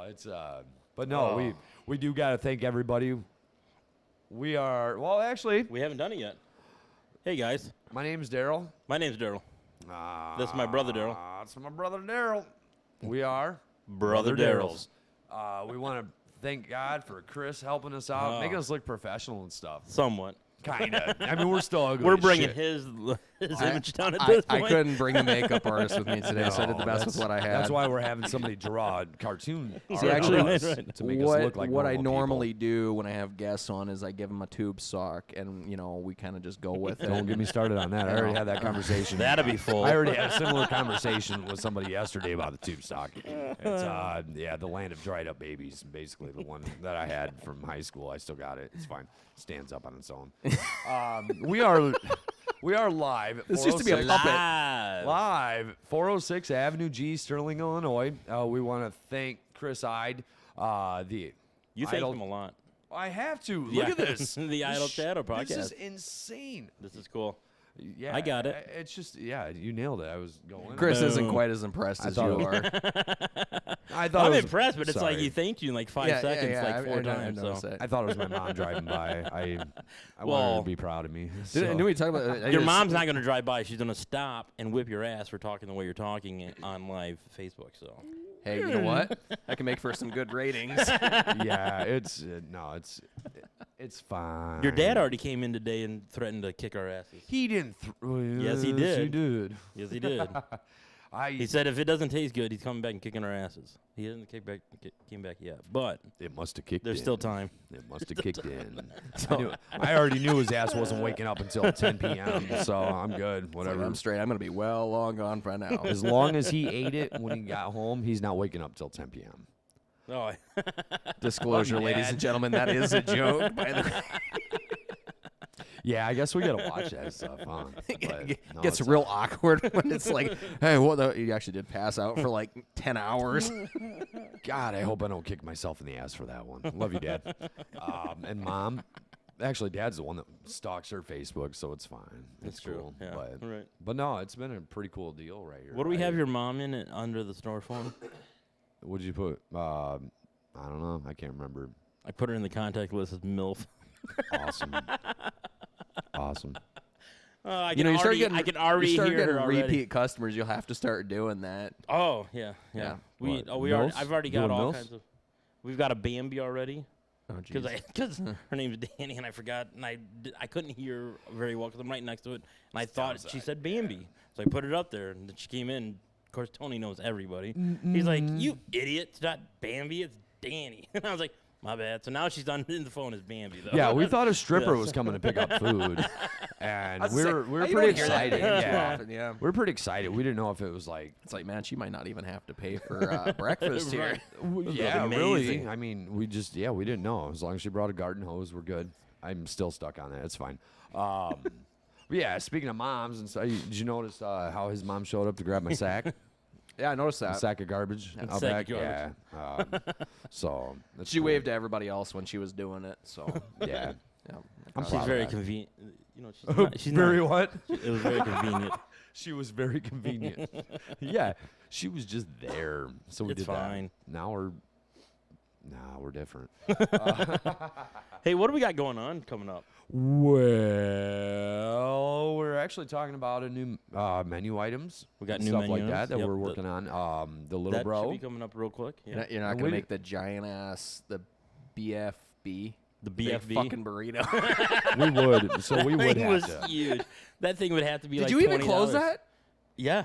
it's but no, we do got to thank everybody. We are actually. We haven't done it yet. Hey, guys. My name's Daryl. My name's Daryl. This is my brother, Daryl. That's my brother Daryl. We are Brother Daryls. We want to thank God for Chris helping us out, making us look professional and stuff. Somewhat. Kinda. I mean, we're still ugly. We're as bringing shit. his image down at this I point. couldn't bring a makeup artist with me today, so I did the No, best with what I had. That's why we're having somebody draw a cartoon. See, art actually, of us right. to make us look like what I normal normally do when I have guests on is I give them a tube sock, and we kind of just go with it. people. Don't get me started on that. I already had that conversation. That'd be full. I already had a similar conversation with somebody yesterday about the tube stock. It's the land of dried up babies, basically the one that I had from high school. I still got it. It's fine. Stands up on its own. We are live. At This used to be a 406 puppet. Live, 406 Avenue G, Sterling, Illinois. We want to thank Chris Ide, the You thank Idle- him a lot. I have to. Yeah. Look at this. The Idle Chatter podcast. This is insane. This is cool. Yeah, I got it. It's just, you nailed it. I was going. Chris isn't Boom. quite as impressed I as thought you it are. I thought I'm it was- impressed, but it's like sorry. he thanked you in like 5 seconds, like 4 times. So. I I thought it was my mom driving by. I wanted her Well, to be proud of me. didn't so. we talk about Your mom's not going to drive by. She's going to stop and whip your ass for talking the way you're talking on live Facebook. So Hey, you know what? I can make for some good ratings. Yeah, it's it's fine. your dad already came in today and threatened to kick our asses. He didn't. Yes, he He did. did. Yes, he did. I. He said if it doesn't taste good, he's coming back and kicking our asses. He hasn't came back yet, but It must have kicked. there's in. still time. It must have kicked in. I already knew his ass wasn't waking up until 10 p.m. So I'm good. Whatever. I'm straight. I'm gonna be well long gone by now. As long as he ate it when he got home, he's not waking up till 10 p.m. Oh, Disclosure, ladies and gentlemen, that is a joke. By the way. Yeah, I guess we gotta watch that stuff, huh? But, no, Gets it's- real awkward when it's like, hey, what the? You actually did pass out for like 10 hours. God, I hope I don't kick myself in the ass for that one. Love you, Dad. And Mom. Actually, Dad's the one that stalks her Facebook, so it's fine. It's true. cool. Yeah, right. But no, it's been a pretty cool deal right here. what do we have your mom in it under the store phone? What'd you put? I don't know. I can't remember. I put her in the contact list as MILF. Awesome. Awesome. I You can start already, getting, I can already you start hear getting her already. repeat customers. You'll have to start doing that. Oh yeah. Yeah. We What, we already, Milfs? I've already got Doing all Milfs? kinds of. We've got a Bambi already Oh, because her name's Danny and I forgot and I couldn't hear very well because I'm right next to it and I thought she said Bambi, so I put it up there and then she came in. Of course, Tony knows everybody. He's like, "You idiot! It's not Bambi, it's Danny." And I was like, "My bad." So now she's on in the phone as Bambi though. Yeah, we thought a stripper was coming to pick up food, and we're pretty excited. Yeah, Yeah. we're pretty excited. We didn't know if it was like, It's like, man, she might not even have to pay for breakfast here. yeah, amazing. really. I mean, we didn't know. As long as she brought a garden hose, we're good. I'm still stuck on that. It's fine. But yeah, speaking of moms and stuff, did you notice how his mom showed up to grab my sack? Yeah, I noticed A that. sack of garbage out sack back. of Yeah. So that's She cool. waved to everybody else when she was doing it. So Yeah. yeah, I'm She's proud of very that. convenient. You know, she's not, she's Very not, what? It was very convenient. She was very convenient. Yeah, she was just there, so we It's did fine. that. Now we're Nah, we're different. Hey, what do we got going on coming up? Well, we're actually talking about a new menu items. We got and new stuff menu like items. that Yep, we're working on. The little That bro. should be coming up real quick. Yeah. You're not And going to we- make the giant ass, the BFB. The big BFB. fucking burrito. We would. So we That would thing have was to. huge. That thing would have to be Did like you even $20. close that? Yeah.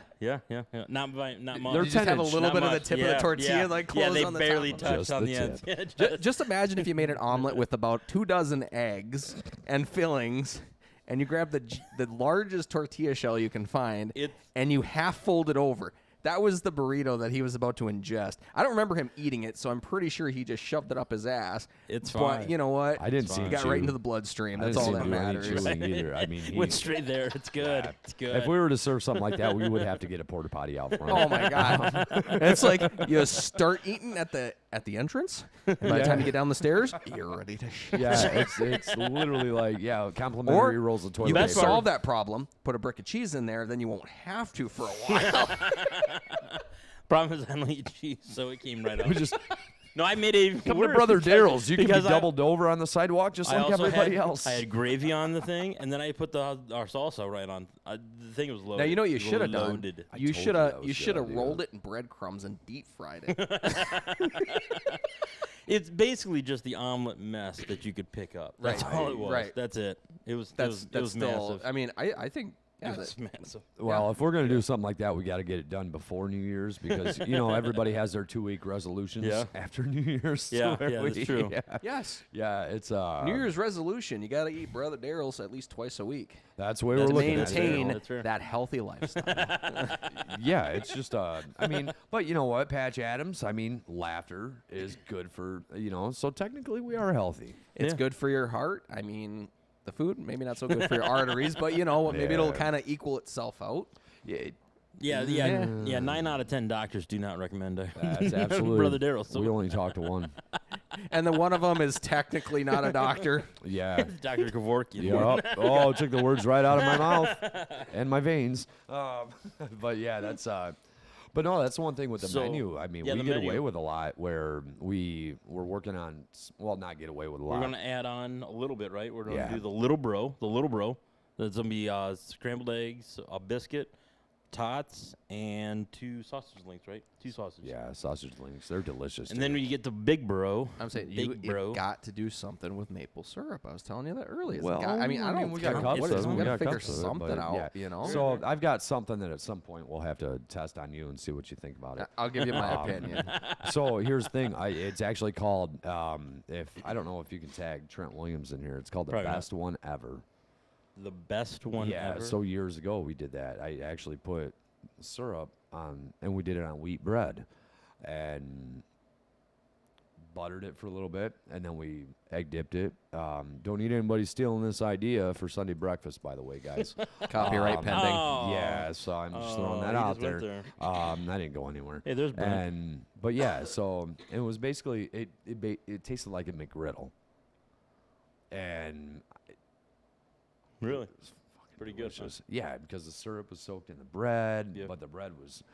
Not much. They're You just have a 10-inch. little Not bit of the much. tip of the Yeah, tortilla yeah. like Yeah, close they on the barely top. touched Just on the the ends. tip. Yeah, Just imagine if you made an omelet with about 2 dozen eggs and fillings, and you grab the largest tortilla shell you can find, It's- and you half fold it over. That was the burrito that he was about to ingest. I don't remember him eating it, so I'm pretty sure he just shoved it up his ass. It's But fine. you know what? I didn't see He him got right chew. into the bloodstream. I That's didn't all see that him do any matters. chewing either. I mean, Went straight there. It's good. Yeah. It's good. If we were to serve something like that, we would have to get a porta potty out front. Oh my god! And it's like you start eating at the entrance, and by the time you get down the stairs, you're ready to shit. Yeah, it's literally like complimentary Or rolls of toilet you can paper. solve that problem. Put a brick of cheese in there, then you won't have to for a while. Problem is I don't eat cheese, so it came right up. We just No, I made it even come to worse Brother because- Daryl's. You can be because I- doubled over on the sidewalk just I like also everybody had, else. I had gravy on the thing, and then I put our salsa right on. The thing was loaded. Now you know what you It was should have done. loaded. You told should you have that was you a should good have idea. rolled it in breadcrumbs and deep fried it. It's basically just the omelet mess that you could pick up. That's Right. all it was. Right. That's it. It was. That's it was still. massive. I mean, I think yeah, It was massive. Well, if we're gonna do something like that, we got to get it done before New Year's because everybody has their 2-week resolutions Yeah. after New Year's. Yeah, so yeah, that's true. yes. Yeah, it's New Year's resolution: you got to eat Brother Daryl's at least twice a week That's the way That's we're to looking at it. maintain That's fair. that healthy lifestyle. Yeah, it's just but you know what, Patch Adams? I mean, laughter is good for so technically we are healthy. It's Yeah. good for your heart. I mean, the food maybe not so good for your arteries, but maybe it'll Yeah. kind of equal itself out. Yeah, Yeah. 9 out of 10 doctors do not recommend that's absolutely Brother Daryl. So we only talked to one. And then one of them is technically not a doctor. Yeah. Dr. Kevorkian. Yep. Oh, took the words right out of my mouth and my veins. But yeah, that's but no, that's the one thing with the So, menu. I mean, yeah, we the get menu. away with a lot where we're working on not get away with a lot. We're gonna add on a little bit, right? We're gonna Yeah. do the little bro. There's gonna be scrambled eggs, a biscuit, tots, and 2 sausage links, right? 2 sausages. Yeah, sausage links. They're delicious. And then when you get to big bro, I'm saying big you bro. got to do something with maple syrup. I was telling you that earlier. Well, I mean, I don't. we got care cups what it of is. it. We We got to got figure cups of it, something but out. yeah. So I've got something that at some point we'll have to test on you and see what you think about it. I'll give you my opinion. So here's the thing. It's actually called. If I don't know if you can tag Trent Williams in here. It's called the Probably not. best one ever. The best one Yeah. ever. So years ago we did that. I actually put syrup on, and we did it on wheat bread, and buttered it for a little bit, and then we egg dipped it. Don't need anybody stealing this idea for Sunday breakfast, by the way, guys. Copyright pending. Oh. Yeah, so I'm just throwing Oh, that you out just went there. there. I didn't go anywhere. Hey, there's Brent. But yeah, so it was basically it tasted like a McGriddle, and Really? it was fucking Pretty good, huh? delicious. Yeah, because the syrup was soaked in the bread, Yep. but the bread was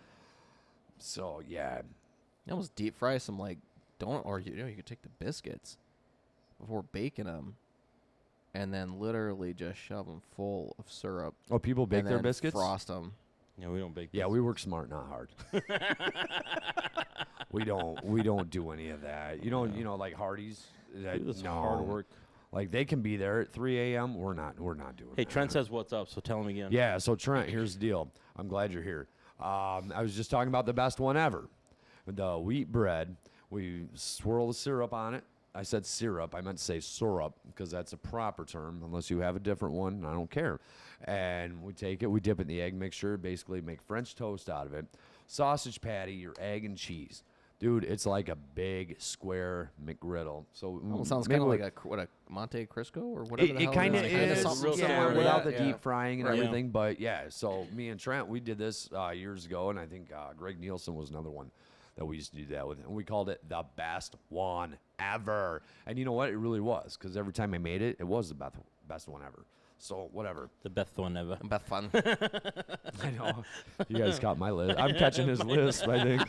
so yeah. You almost deep fry some you could take the biscuits before baking them, and then literally just shove them full of syrup. Oh, people bake and their then biscuits. Frost them. Yeah, we don't bake. Yeah, those. we work smart, not hard. we don't do any of that. You know, like Hardee's. Dude, that's no, hard work. Like they can be there at 3 a.m. We're not doing Hey, that. Trent says what's up, so tell him again. Yeah, so Trent, here's the deal. I'm glad you're here. I was just talking about the best one ever. The wheat bread. We swirl the syrup on it. I said syrup. I meant to say syrup because that's a proper term, unless you have a different one. I don't care. And we take it, we dip it in the egg mixture, basically make French toast out of it. Sausage patty, your egg and cheese. Dude, it's like a big square McGriddle. So Almost sounds maybe kind of like a Monte Cristo or whatever. it kind of Kinda is, something yeah, similar to without that, the deep frying and Right. Yeah. everything. But yeah, so me and Trent, we did this years ago, and I think Greg Nielsen was another one that we used to do that with, and we called it the best one ever. And you know what? It really was, because every time I made it, it was the best one ever. So whatever. The best one ever. Beth Fun. I know. You guys caught my list. I'm catching his list, I think.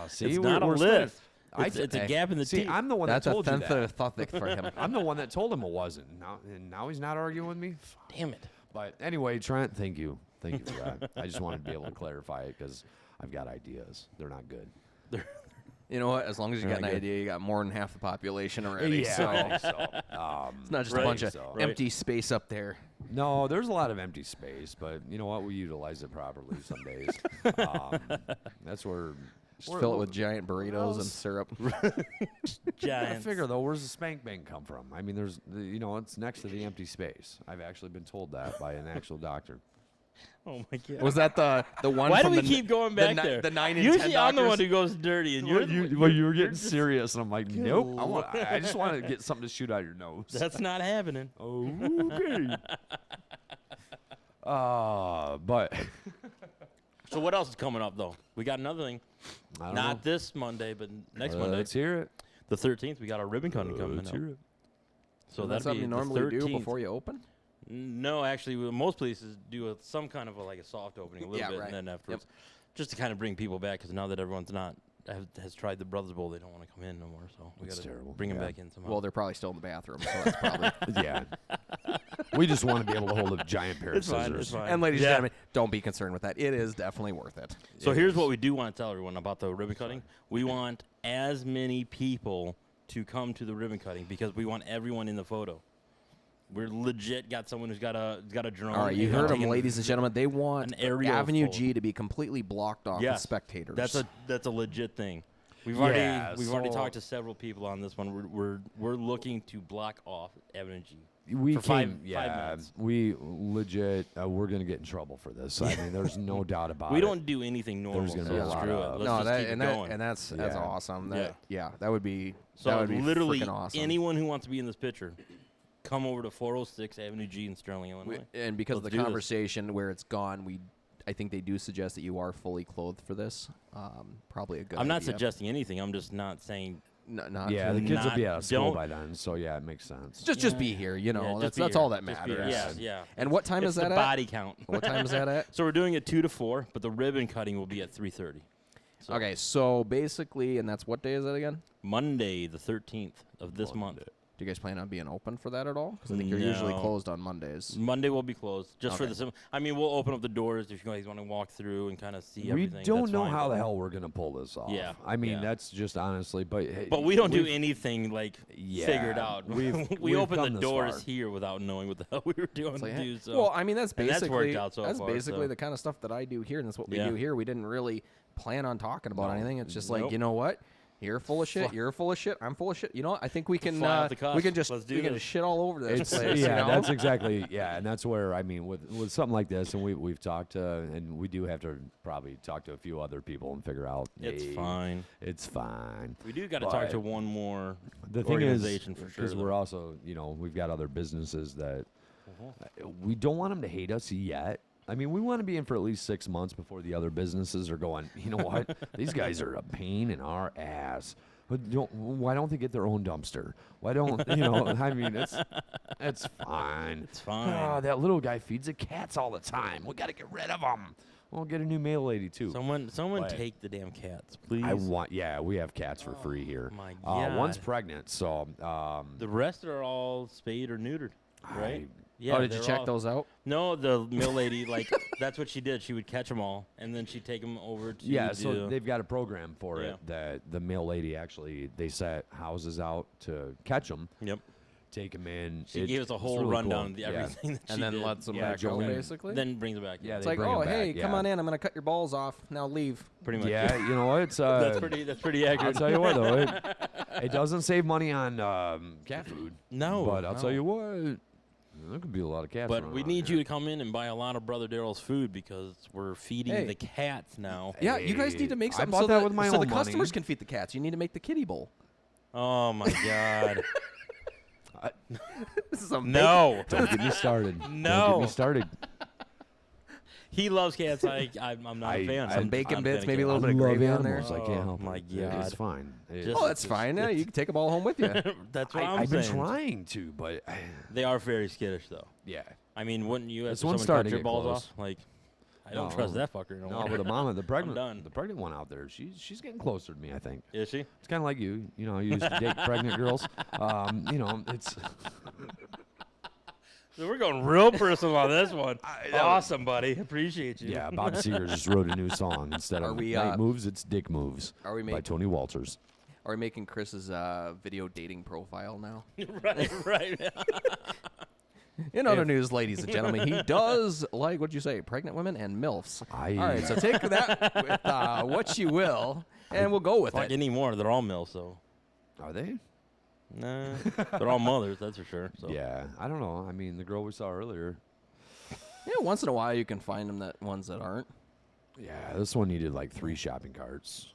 See, It's not a we're list. It's a gap in the See, teeth. I'm the one That's that a told you that. topic for him. I'm the one that told him it wasn't. Now he's not arguing with me. Damn it. But anyway, Trent, thank you for that. I just wanted to be able to clarify it because I've got ideas. They're not good. You know what? As long as you got an Very good. idea, you got more than half the population already. Yeah, So I think so. it's not just Right. a bunch of So- empty space up there. No, there's a lot of empty space, but you know what? We utilize it properly some days. That's where. Just fill it with giant burritos and syrup. I Giants. figure though, where's the spank bank come from? I mean, it's next to the empty space. I've actually been told that by an actual doctor. Oh my god. Was that the one? Why do from we the, keep going the back ni- there? The 9 and Usually 10 I'm the one doctors? who goes dirty, and You were getting serious, and I'm like, nope. Lord. I just want to get something to shoot out your nose. That's not happening. Okay. But So what else is coming up though? We got another thing. I don't Not know. this Monday, but next Monday, Let's hear it. the 13th. We got our ribbon cutting coming Let's up. hear it. So Is that that'd something be you the normally do 13th. before you open? No, actually, most places do some kind of like a soft opening a little Yeah, bit, right. and then afterwards, just to kind of bring people back. Because now that everyone's has tried the Brothers Bowl, they don't want to come in no more. So we That's got to terrible. bring them Yeah. back in somehow. Well, they're probably still in the bathroom, so that's probably. Yeah. We just want to be able to hold a giant pair of It's fine, scissors. it's fine. And ladies Yeah. and gentlemen, don't be concerned with that. It is definitely worth it. So here's what we do want to tell everyone about the ribbon cutting. We want as many people to come to the ribbon cutting because we want everyone in the photo. We're legit got someone who's got a drone. All right, you and heard them, taking ladies and gentlemen. They want an aerial Avenue photo. G to be completely blocked off Yes, with spectators. That's a legit thing. We've Yeah, already so- talked to several people on this one. We're looking to block off Avenue G. We for came, 5 yeah, minutes. we legit, we're going to get in trouble for this. I mean, there's no doubt about it. We don't do anything normal. There's gonna so be a lot screw of- it. Let's no, just that keep and it that going. and that's Yeah. awesome. Yeah. That would be So that would be literally freaking awesome. anyone who wants to be in this picture, come over to 406 Avenue G in Sterling, Illinois. And because of Let's the do this. conversation where it's gone, I think they do suggest that you are fully clothed for this. Probably a good. I'm not idea. suggesting anything. I'm just not saying. Not Yeah, the kids will be out of school don't- by then, so yeah, it makes sense. just be here. You know, Yeah, just that's be that's here. all that Just be matters. here. Yeah, yeah. And what time it's is the that at? body count. What time is that at? So we're doing it 2 to 4, but the ribbon cutting will be at 3:30. So Okay, so basically, and that's what day is it again? Monday, the 13th of this month. Do you guys plan on being open for that at all? Because I think you're usually No. closed on Mondays. Monday will be closed just for Okay. the. I mean, we'll open up the doors if you guys want to walk through and kind of see We everything. don't That's know fine. how the hell we're going to pull this off. Yeah, I mean, yeah. that's just honestly, but hey, But we don't do we've- anything like Yeah, figured out. we've we opened come the this doors far. here without knowing what the hell we were doing It's like, to hey. do. So. Well, I mean, that's And that's basically worked out so that's far, basically so. the kind of stuff that I do here, and that's what we Yeah. do here. We didn't really plan on talking about No. anything. It's just Nope. like, you know what? You're full of shit. You're full of shit. I'm full of shit. You know what? I think we can Fly off the cuff. we can just Let's do we can this. just shit all over this It's, place. yeah, you know? that's exactly, and that's where, I mean, with something like this, and we've talked to, and we do have to probably talk to a few other people and figure out, it's hey, fine. It's fine. We do got to But talk to one more The thing is, organization for sure. because though. we're also, we've got other businesses that Uh-huh. we don't want them to hate us yet. I mean, we want to be in for at least 6 months before the other businesses are going, you know what? These guys are a pain in our ass. But why don't they get their own dumpster? Why don't, I mean, it's fine. It's fine. Oh, that little guy feeds the cats all the time. We got to get rid of them. We'll get a new mail lady, too. Someone But- take the damn cats, please. we have cats for free here. my One's God. pregnant, so. The rest are all spayed or neutered, right? Oh, did you they're check all- those out? No, the mill lady, that's what she did. She would catch them all, and then she'd take them over to Yeah, the, so they've got a program for Yeah. it that the mail lady actually, they set houses out to catch them, Yep. take them in. She gave us a whole rundown of everything that she And then did. lets them Yeah, back out, Jolene. basically. Then brings it back. Yeah, it's they like, bring 'em oh, back, hey, come yeah. on in. I'm gonna cut your balls off. Now leave. pretty much. Yeah, you know what? It's That's pretty I'll accurate. tell you what though, it doesn't save money on cat food. No, but I'll no. tell you what, there could be a lot of cats. But running we around need here. you to come in and buy a lot of Brother Daryl's food because we're feeding Hey. the cats now. Yeah, you guys need to make I something bought so that that with my so own the money. customers can feed the cats. You need to make the kitty bowl. Oh my God. This is a No. Don't get me started. Don't No. get me started. He loves cats. I'm not a fan. Some I'm- bacon I'm bits, fan maybe a cat. little bit of love gravy on there. animals. I can't help Oh, my it. God. It's fine. Just- Oh, that's fine. Yeah, you can take them all home with you. That's what I'm I've been saying. trying to, but They are very skittish, though. yeah. I mean, wouldn't you, This if one's someone cut starting your to get balls close. off? Like, I don't trust that fucker. No, No, but the mama, the done. pregnant one out there, she's getting closer to me, I think. Is she? It's kind of like you. You know, you used to date pregnant girls. You know, it's. So we're going real personal on this one. know. Awesome, buddy. Appreciate you. Yeah, Bob Seger just wrote a new song. Instead Are of we, Night Moves, it's Dick Moves. Are we by making? Tony Walters. Are we making Chris's video dating profile now? right. In other news, ladies and gentlemen, he does like, what'd you say, pregnant women and MILFs. All right, so take that with what you will, and we'll go with Fuck it. anymore. They're all males, so. Are they? Nah. They're all mothers, that's for sure. So. Yeah, I don't know. I mean, the girl we saw earlier. Yeah, once in a while you can find them ones that aren't. Yeah, this one needed like 3 shopping carts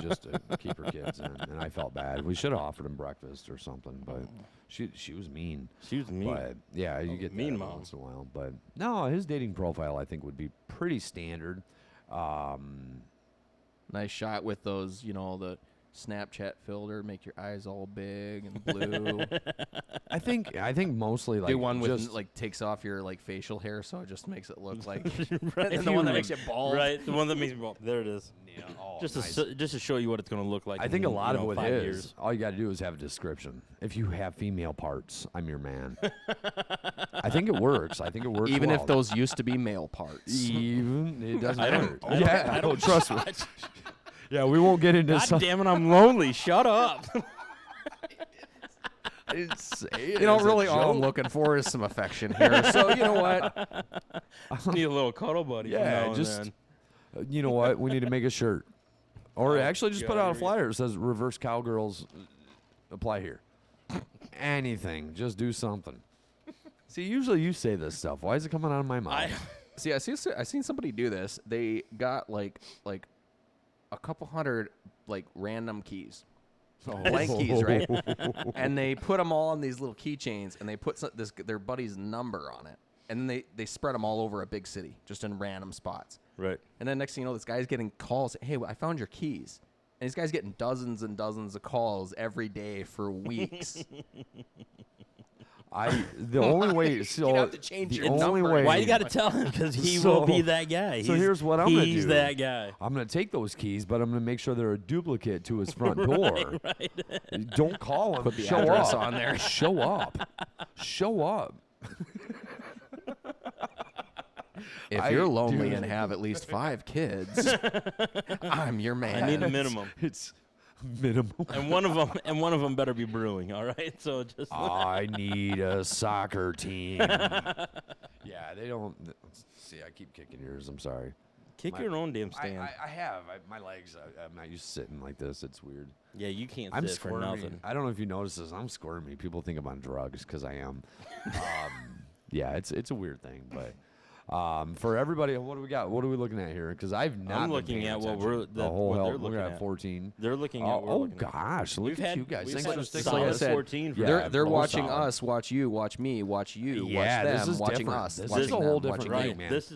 just to keep her kids in, and I felt bad. We should have offered him breakfast or something, but she was mean. She was mean. But yeah, you get mean that mom. once in a while. But no, his dating profile I think would be pretty standard. Nice shot with those, the Snapchat filter, make your eyes all big and blue. I think mostly like Do one with just, takes off your facial hair, so it just makes it look like Right. and the one that makes you bald. Right, the one that makes me bald. There it is. yeah, oh, Just nice. just to show you what it's going to look like. I think a lot of it with 5 his, years. all you got to do is have a description. If you have female parts, I'm your man. I think it works. I think it works. Even well. if those used to be male parts. Even it doesn't I don't- hurt. I don't- Yeah, I don't trust me. Yeah, we won't get into God some. damn it, I'm lonely. Shut up. I didn't say it You know, as a really, all I'm joke. looking for is some affection here. So you know what? Need a little cuddle buddy. from now Yeah, and just then. you know what? We need to make a shirt, or Oh, actually just put God, out a here we- flyer that says "Reverse Cowgirls apply here." Anything, just do something. See, usually you say this stuff. Why is it coming out of my mouth? See, I seen somebody do this. They got like a couple hundred random keys. Blank keys, right? And they put them all on these little keychains, and they put their buddy's number on it, and then they spread them all over a big city, just in random spots. Right. And then next thing you know, this guy's getting calls. Hey, I found your keys. And this guy's getting dozens and dozens of calls every day for weeks. The only way. So You'd have to change the your only number. way. Why you got to tell him? Because he So- will be that guy. so He's- here's what I'm gonna He's do. that guy. I'm gonna take those keys, but I'm gonna make sure they're a duplicate to his front door. Right. Don't call him. Put the Show address up on there. Show up. Show up. If I you're lonely do- and have at least 5 kids, I'm your man. I need a minimum. It's minimum. And one of them better be brewing, all right? So just I need a soccer team. Yeah, they don't. See, I keep kicking yours. I'm sorry. kick your own damn stand. I have. My legs. I'm not used to sitting like this. It's weird. yeah, you can't I'm sit for squirmy. nothing. I don't know if you notice this. I'm squirmy. People think I'm on drugs because I am. Yeah, it's a weird thing, but. For everybody, what do we got? What are we looking at here? Because I've not. I'm been looking paying at what attention. we're- the that- whole what hell. they're We're looking at at. 14. They're looking at. what we're Oh looking at. gosh! Look We've at had you guys. we've Thanks had for a sticking solid with I us. said, 14 for Yeah, that. They're both watching solid. us, watch you, watch me, watch you, Yeah, watch this them, is watching different. us. This is watching a whole them, different watching thing, me. man. This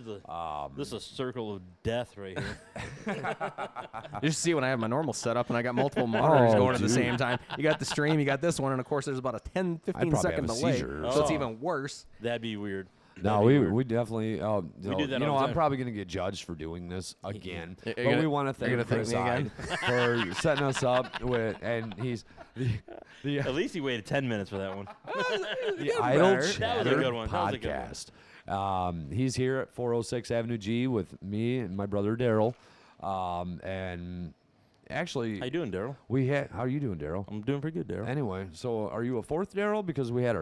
is a circle of death right here. You should see when I have my normal setup and I got multiple monitors Oh, going at the dude. same time. You got the stream, you got this one, and of course there's about a 10, 15 probably second have a delay. seizure or So it's something. even worse. That'd be weird. No, That'd be we weird. definitely. do that you all know, the I'm time. probably gonna get judged for doing this again, You're but gonna- we want to you're thank gonna Chris thank me Hyde for setting us up with, and he's the At least he waited 10 minutes for that one. the Idle better. That was a Chatter good one. That was a good one. podcast. He's here at 406 Avenue G with me and my brother Daryl, and actually How you doing, Daryl? we had. How are you doing, Daryl? I'm doing pretty good, Daryl. Anyway, so are you a fourth Daryl? Because we had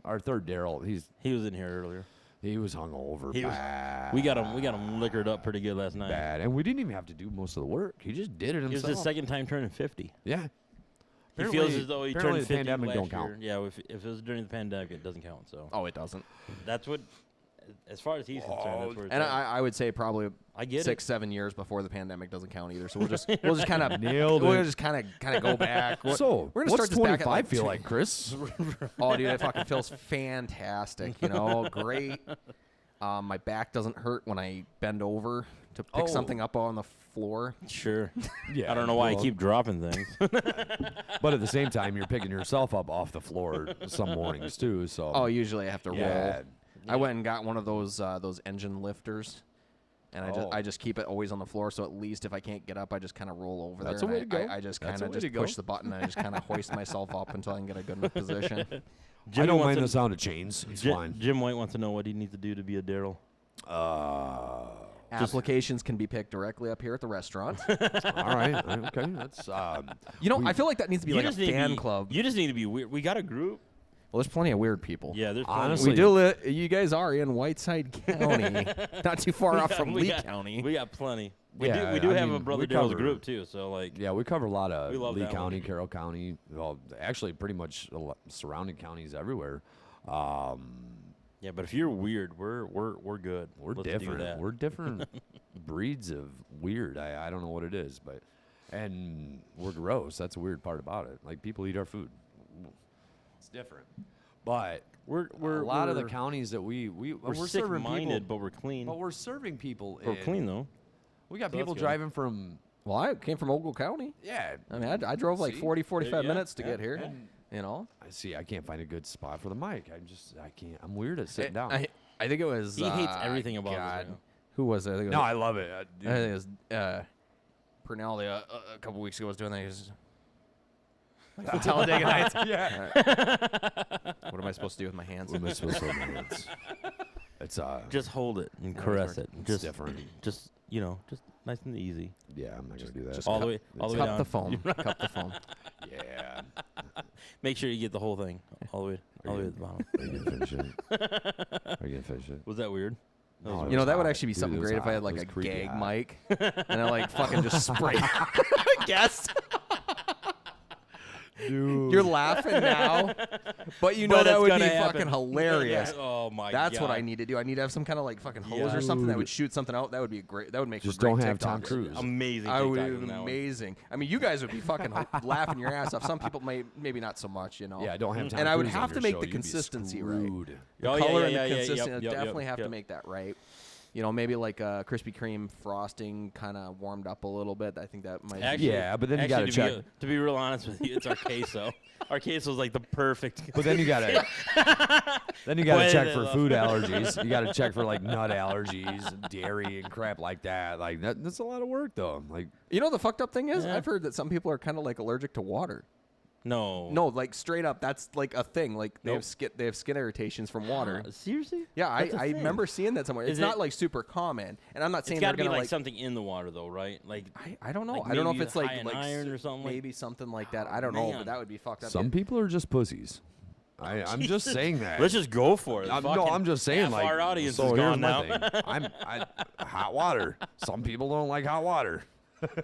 our third Daryl. He was in here earlier. He was hungover. He was- bad. We got him liquored up pretty good last night. bad, and we didn't even have to do most of the work. He just did it It was himself. his second time turning 50. Yeah. He feels as though he apparently turned the 50 pandemic last don't year. count. Yeah, if it was during the pandemic, it doesn't count. So Oh, it doesn't. that's what, as far as he's concerned, that's where it's And at. I would say probably I get 6, it. 7 years before the pandemic doesn't count either. So we'll just kind of Nailed We'll it. just kind of go back. So, we're gonna what's start this back at 25 feel like, Chris? Oh, dude, it fucking feels fantastic. You know, great. My back doesn't hurt when I bend over to pick Oh. something up on the floor. Sure. Yeah. I don't know why I well, keep dropping things. But at the same time, you're picking yourself up off the floor some mornings too. So. Oh, usually I have to yeah. roll. I went and got one of those engine lifters, And I just keep it always on the floor, so at least if I can't get up, I just kind of roll over That's there. a way to go. I just That's kind a of way to just go. push the button, and I just kind of hoist myself up until I can get a good enough position. I don't mind the sound of chains. It's Jim, fine. Jim White wants to know what he needs to do to be a Daryl. Applications can be picked directly up here at the restaurant. All right. Okay. That's I feel like that needs to be like a fan club. You just need to be weird. We got a group. Well, there's plenty of weird people. Yeah, there's plenty. Honestly, We do. You guys are in Whiteside County, not too far off from Lee County. We got plenty. We Yeah, do I have mean, a Brother we Daryl's cover- group too. So like, Yeah, we cover a lot of We love Lee that County, one. Carroll County. Well, actually, pretty much surrounding counties everywhere. yeah. But if you're weird, we're good. We're Let's do different. that. We're different breeds of weird. I don't know what it is, but and we're gross. That's the weird part about it. Like people eat our food. It's different. But we're a lot of the counties that we're serving sick-minded, people, but we're clean. but we're serving people. We're clean though. We got So people that's good. driving from Well, I came from Ogle County. yeah. I mean, I drove like See? 40, 45 Yeah, minutes to yeah, get here. yeah. You know, I see. I can't find a good spot for the mic. I can't. I'm weird at sitting down. I think it was. He hates everything about God. this right now. Who was it? I think it no, was, I love it. I think it was Pernell a couple weeks ago was doing that. He was like from Talladega Nights. yeah. What am I supposed to do with my hands? What am I supposed to hold my hands? It's Just hold it and Yeah, caress it's it. it's Just different. just just nice and easy. Yeah, I'm not gonna do that. just All cut- the way Cup down. the foam. Cup the foam. Yeah. Make sure you get the whole thing all the way to the bottom. Are you gonna finish it? Are you gonna finish it? Was that weird? That was No, weird. You know, that would hot. actually be Dude, something it was great if I hot. had like It a was creepy gag hot. mic and I like fucking just spray. Guess. Dude. You're laughing now, but you know But that it's would be gonna happen. fucking hilarious. Oh my god. That's what I need to do. I need to have some kind of like fucking hose or something that would shoot something out. That would be great. That would make Just for great don't have Tom TikToks. Cruise. Amazing. I would TikTok be on that one. amazing. I mean, you guys would be fucking laughing your ass off. Some people maybe not so much, you know. Yeah, don't have Tom And I would Cruise on have your to make show, the you'd be consistency right. screwed. The Oh, yeah, color yeah, and the yeah, yeah, consistency. yep, I yep, definitely yep, have to yep. make that right. You know, maybe like creamy Kreme frosting kind of warmed up a little bit. I think that might. Actually, Yeah, but then you actually, gotta to check. to be real honest with you, it's our queso. Our queso is like the perfect. But then you gotta Boy, check they for love- food allergies. You gotta check for like nut allergies, and dairy, and crap like that. Like that's a lot of work though. Like You know, the fucked up thing is, Yeah. I've heard that some people are kind of like allergic to water. No. No, like straight up, that's like a thing. Like they Nope. have skin irritations from water. Seriously? Yeah, That's a I thing. remember seeing that somewhere. It's Is not it- like super common, and I'm not saying It's they're got to be gonna like something in the water though, right? Like I don't know. like I don't know if maybe it's like high in like iron or something like- maybe something like that. I don't know, man. but that would be fucked up. some people are just pussies. I'm just Jesus. saying that. let's just go for it. No, Fucking I'm just saying half like our audience so is here's gone my now. thing. Hot water. Some people don't like hot water.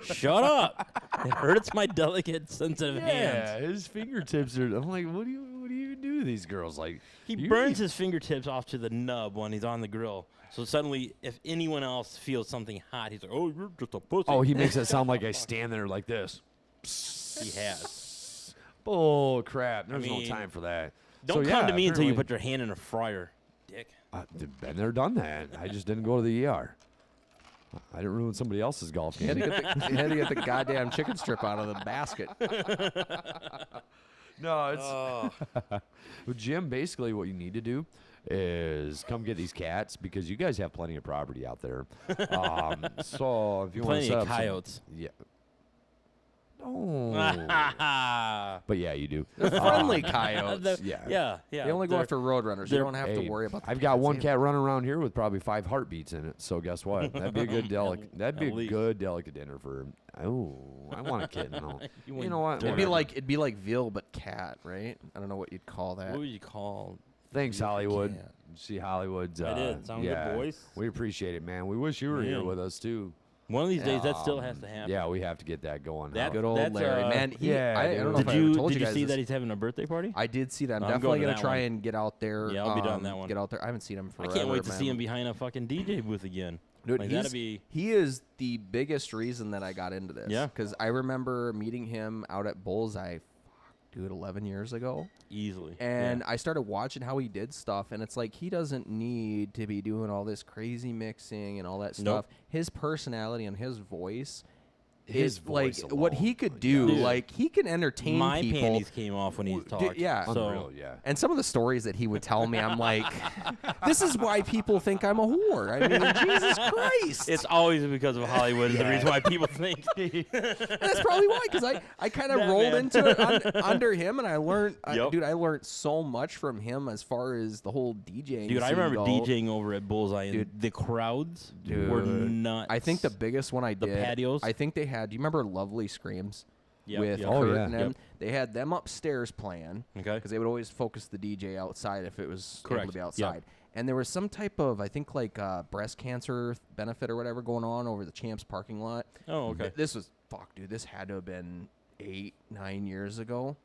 Shut up! It hurts my delicate, sensitive Yeah, hands. his fingertips are. I'm like, what do you even do to these girls? Like He you burns need- his fingertips off to the nub when he's on the grill. So suddenly, if anyone else feels something hot, he's like, "Oh, you're just a pussy." Oh, he makes it sound like I stand there like this. he has. Bull crap. There's mean, no time for that. Don't So, come yeah, to me until you apparently- put your hand in a fryer, dick. Been there, done that. I just didn't go to the ER. I didn't ruin somebody else's golf You had, game. you had to get the goddamn chicken strip out of the basket. No, it's Oh, Well, Jim. Basically, what you need to do is come get these cats because you guys have plenty of property out there. So if you want plenty to set of up some- coyotes. yeah. No. But yeah, you do. Friendly coyotes. Yeah. yeah. They only go they're- after road runners. You they're- don't have to worry about. The I've got one cats. cat running around here with probably 5 heartbeats in it. So guess what? That'd be a good that'd be at a least. good delicate dinner for. Oh, I want a kitten. though. You You went know what? It'd be Whatever. like veal but cat, right? I don't know what you'd call that. What would you call? Thanks, Hollywood. cat. See Hollywood's. I did. Sound good, yeah, boys? We appreciate it, man. We wish you were here Man. with us too. One of these days, that still has to happen. Yeah, we have to get that going. That- Good old That's, Larry, man. He, yeah, I dude. don't know Did if I ever you told did you guys see this. that he's having a birthday party? I did see that. I'm I'm definitely going to gonna that try one. and get out there. Yeah, I'll be down that one. Get out there. I haven't seen him I forever. can't wait to see man. him behind a fucking DJ booth again. Dude, Like, he's- that'd be he is the biggest reason that I got into this. Yeah. Because I remember meeting him out at Bullseye, dude, 11 years ago. easily. And yeah. I started watching how he did stuff, and it's like he doesn't need to be doing all this crazy mixing and all that Nope. stuff. His personality and his voice his voice like what he could do, Dude. like he can entertain My people. panties came off when he talked. yeah. So, Unreal, yeah. And some of the stories that he would tell me, I'm like, this is why people think I'm a whore. I mean, Jesus Christ. it's always because of Hollywood is the reason why people think. That's probably why, because I kind of That rolled man. into it under him, and I learned, Yep. dude, I learned so much from him as far as the whole DJing. Dude, I scene remember go. DJing over at Bullseye, and Dude. the crowds Dude. were nuts. I think the biggest one I The did. patios? I think they had. Do you remember Lovely Screams? Yep, With yep. Oh, Kurt yeah. and them. Yep. They had them upstairs playing. Okay. Because they would always focus the DJ outside if it was able Correct. to be Yep. outside. And there was some type of, I think, like breast cancer benefit or whatever going on over the Champs parking lot. Oh, okay. This was, fuck, dude, this had to have been 8-9 years ago.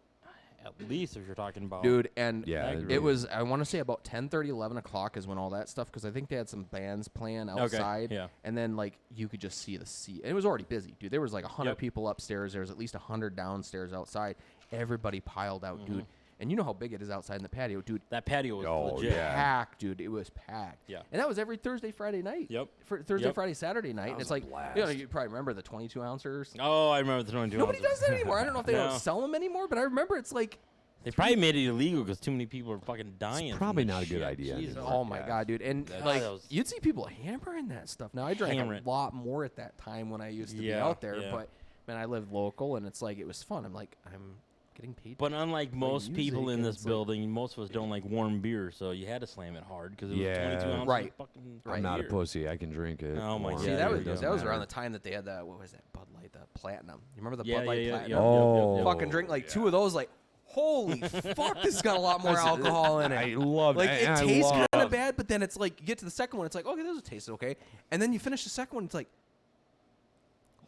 At least if you're talking about. Dude, and Yeah, I agree. it was, I want to say about 10:30, 11 o'clock is when all that stuff, because I think they had some bands playing outside. yeah. And then, like, you could just see the sea. It was already busy, dude. There was like 100 Yep. people upstairs. There was at least 100 downstairs outside. Everybody piled out, Mm-hmm. dude. And you know how big it is outside in the patio, dude. That patio was Oh, legit. yeah. Packed, dude. It was packed. Yeah. And that was every Thursday, Friday night. Yep. For Thursday, Yep. Friday, Saturday night. And was it's a like, blast. you probably remember the 22 ounces. Oh, I remember the 22 Nobody ounces. does that anymore. I don't know if they No. don't sell them anymore, but I remember it's like, They probably made it illegal because too many people are fucking dying. from probably that not a good shit. idea Jesus. anymore. oh my Yeah. God, dude. And That like, was- you'd see people hammering that stuff. Now, I drank Hammering. a lot more at that time when I used to be Yeah, out there, yeah. but man, I lived local and it's like, it was fun. I'm like, I'm getting paid. But unlike most people music, in and this it's like- building, most of us don't like warm beer, so you had to slam it hard because it was Yeah. 22 ounces Right. of fucking I'm not a beer. pussy. I can drink it. Oh, my warm. God. See, Yeah, that it was doesn't that was matter. around the time that they had the, what was that, Bud Light, the Platinum. You remember the Yeah, Bud Light yeah, yeah, Platinum? yeah. Oh, Fucking drink like two of those, like, holy fuck, this has got a lot more alcohol in it. I love Like, it. it and I tastes love- kind of bad, but then it's like, you get to the second one, it's like, okay, this tastes okay. And then you finish the second one, it's like,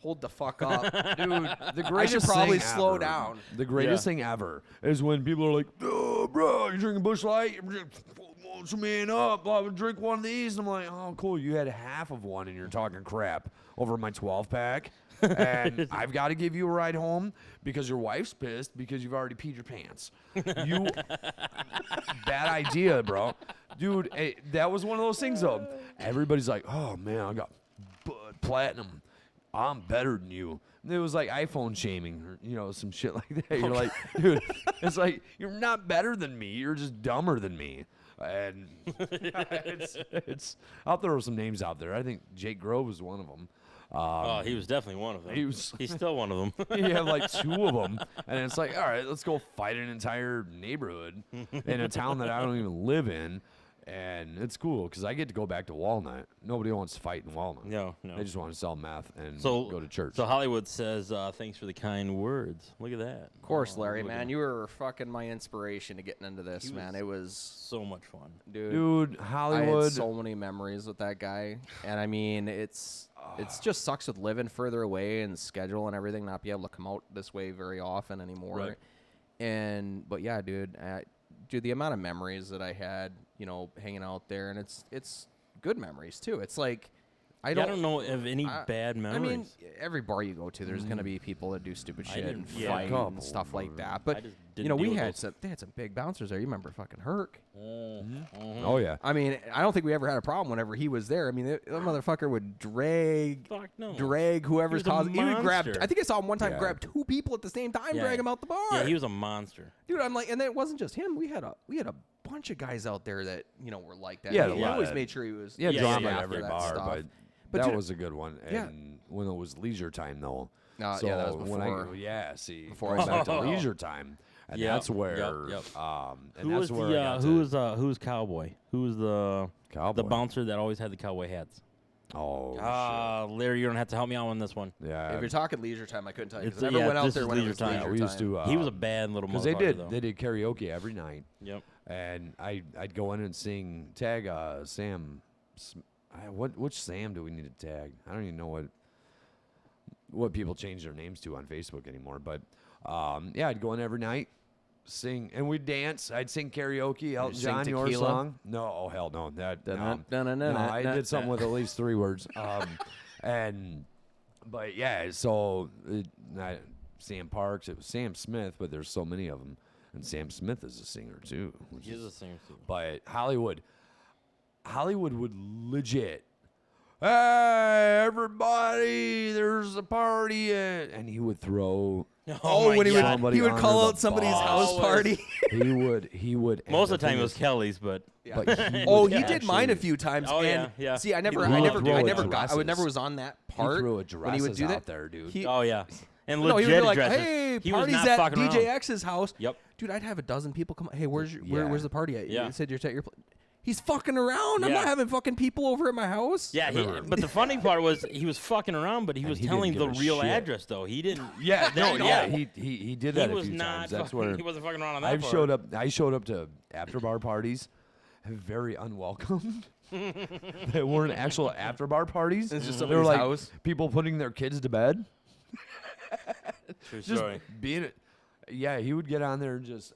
hold the fuck up. Dude, the I should greatest probably thing slow ever- down. The greatest Yeah. thing ever is when people are like, "Oh, bro, you drinking Busch Light? Won't you man up? I would drink one of these." And I'm like, "Oh, cool. You had half of one, and you're talking crap over my 12 pack." And I've got to give you a ride home because your wife's pissed because you've already peed your pants. You bad idea, bro. Dude, that was one of those things though. Everybody's like, "Oh man, I got Bud Platinum. I'm better than you." And it was like iPhone shaming or some shit like that. You're like, dude, it's like you're not better than me. You're just dumber than me. And it's I'll throw some names out there. I think Jake Grove was one of them. Oh, he was definitely one of them. He's still one of them. you have like two of them, and it's like, all right, let's go fight an entire neighborhood in a town that I don't even live in, and it's cool because I get to go back to Walnut. Nobody wants to fight in Walnut. No. They just want to sell meth and So go to church. So Hollywood says, "Thanks for the kind words." Look at that. Of course, Larry, look at man, him. you were fucking my inspiration to getting into this, He man. was It was, so much fun. Dude, I Hollywood. had so many memories with that guy, and I mean, it's just sucks with living further away and schedule and everything, not be able to come out this way very often anymore. Right. But yeah, dude, the amount of memories that I had, hanging out there, and it's good memories too. It's like I don't know of any I- bad memories. I mean, every bar you go to, there's gonna be people that do stupid I shit didn't- and yeah. fight Couple, and stuff like that. I But just didn't we deal with had those. they had some big bouncers there. You remember fucking Herc? Oh yeah. I mean, I don't think we ever had a problem whenever he was there. I mean, that motherfucker would drag whoever's He was a causing. He would grab. monster. I think I saw him one time Yeah. grab two people at the same time, Yeah. drag them out the bar. Yeah, he was a monster. Dude, I'm like, and then it wasn't just him. We had a bunch of guys out there that were like that. Yeah, He a lot always of- made sure he was. Yeah, Yeah, drama yeah, at after every that bar, stuff. but that dude, was a good one. And yeah. when it was leisure time, though. Yeah, so that was when before. before I went to leisure time, and Yep, that's where, yep. and Who that's was where the I got who was Cowboy? Who was the Cowboy. bouncer that always had the cowboy hats? Oh, Larry, you don't have to help me out on this one. shit. Yeah. If you're talking leisure time, I couldn't tell you It's- because I never went out this there is when it leisure was time. leisure Yeah, we used time. to. He was a bad little because motherfucker. they did karaoke every night, Yep. and I'd go in and sing tag Sam. Which Sam do we need to tag? I don't even know what people change their names to on Facebook anymore. But yeah, I'd go in every night, sing, and we'd dance. I'd sing karaoke. Elton sing John, your Tequila? song? No, oh hell no. No, I Dun-dun-dun-dun-dun-dun. did something with at least 3 words. But yeah, so Sam Parks. It was Sam Smith, but there's so many of them, and Sam Smith is a singer too. He's the same too. But Hollywood would legit hey, everybody, there's a party, and he would throw. Oh, my when he God. would Somebody call under out the somebody's bus. house party. He would. and Most of the time thing it was is- Kelly's, but But he Oh, would he did mine a actually- few times. Oh, and yeah. See, I never He would throw never addresses. was on that He part threw when he would addresses do that. out there, dude. He, oh yeah, and no, he legit would be like, addresses. "Hey, He was party's not at fucking DJ around. X's house." Yep. Dude, I'd have a dozen people come. Hey, where's Yeah. where's the party at? Yeah. You said you're at your. He's fucking around. I'm Yeah. not having fucking people over at my house. Yeah, but the funny part was he was fucking around, but he was he didn't telling give the a real shit. address though. He didn't. Yeah, no, No. yeah, he did that he a was few not. times. That's fucking, where he wasn't fucking around on that I've part. showed up. I showed up to after bar parties, very unwelcome. They weren't actual after bar parties. It's just they were somebody's like house. people putting their kids to bed. True Just story. being it. Yeah, he would get on there and just.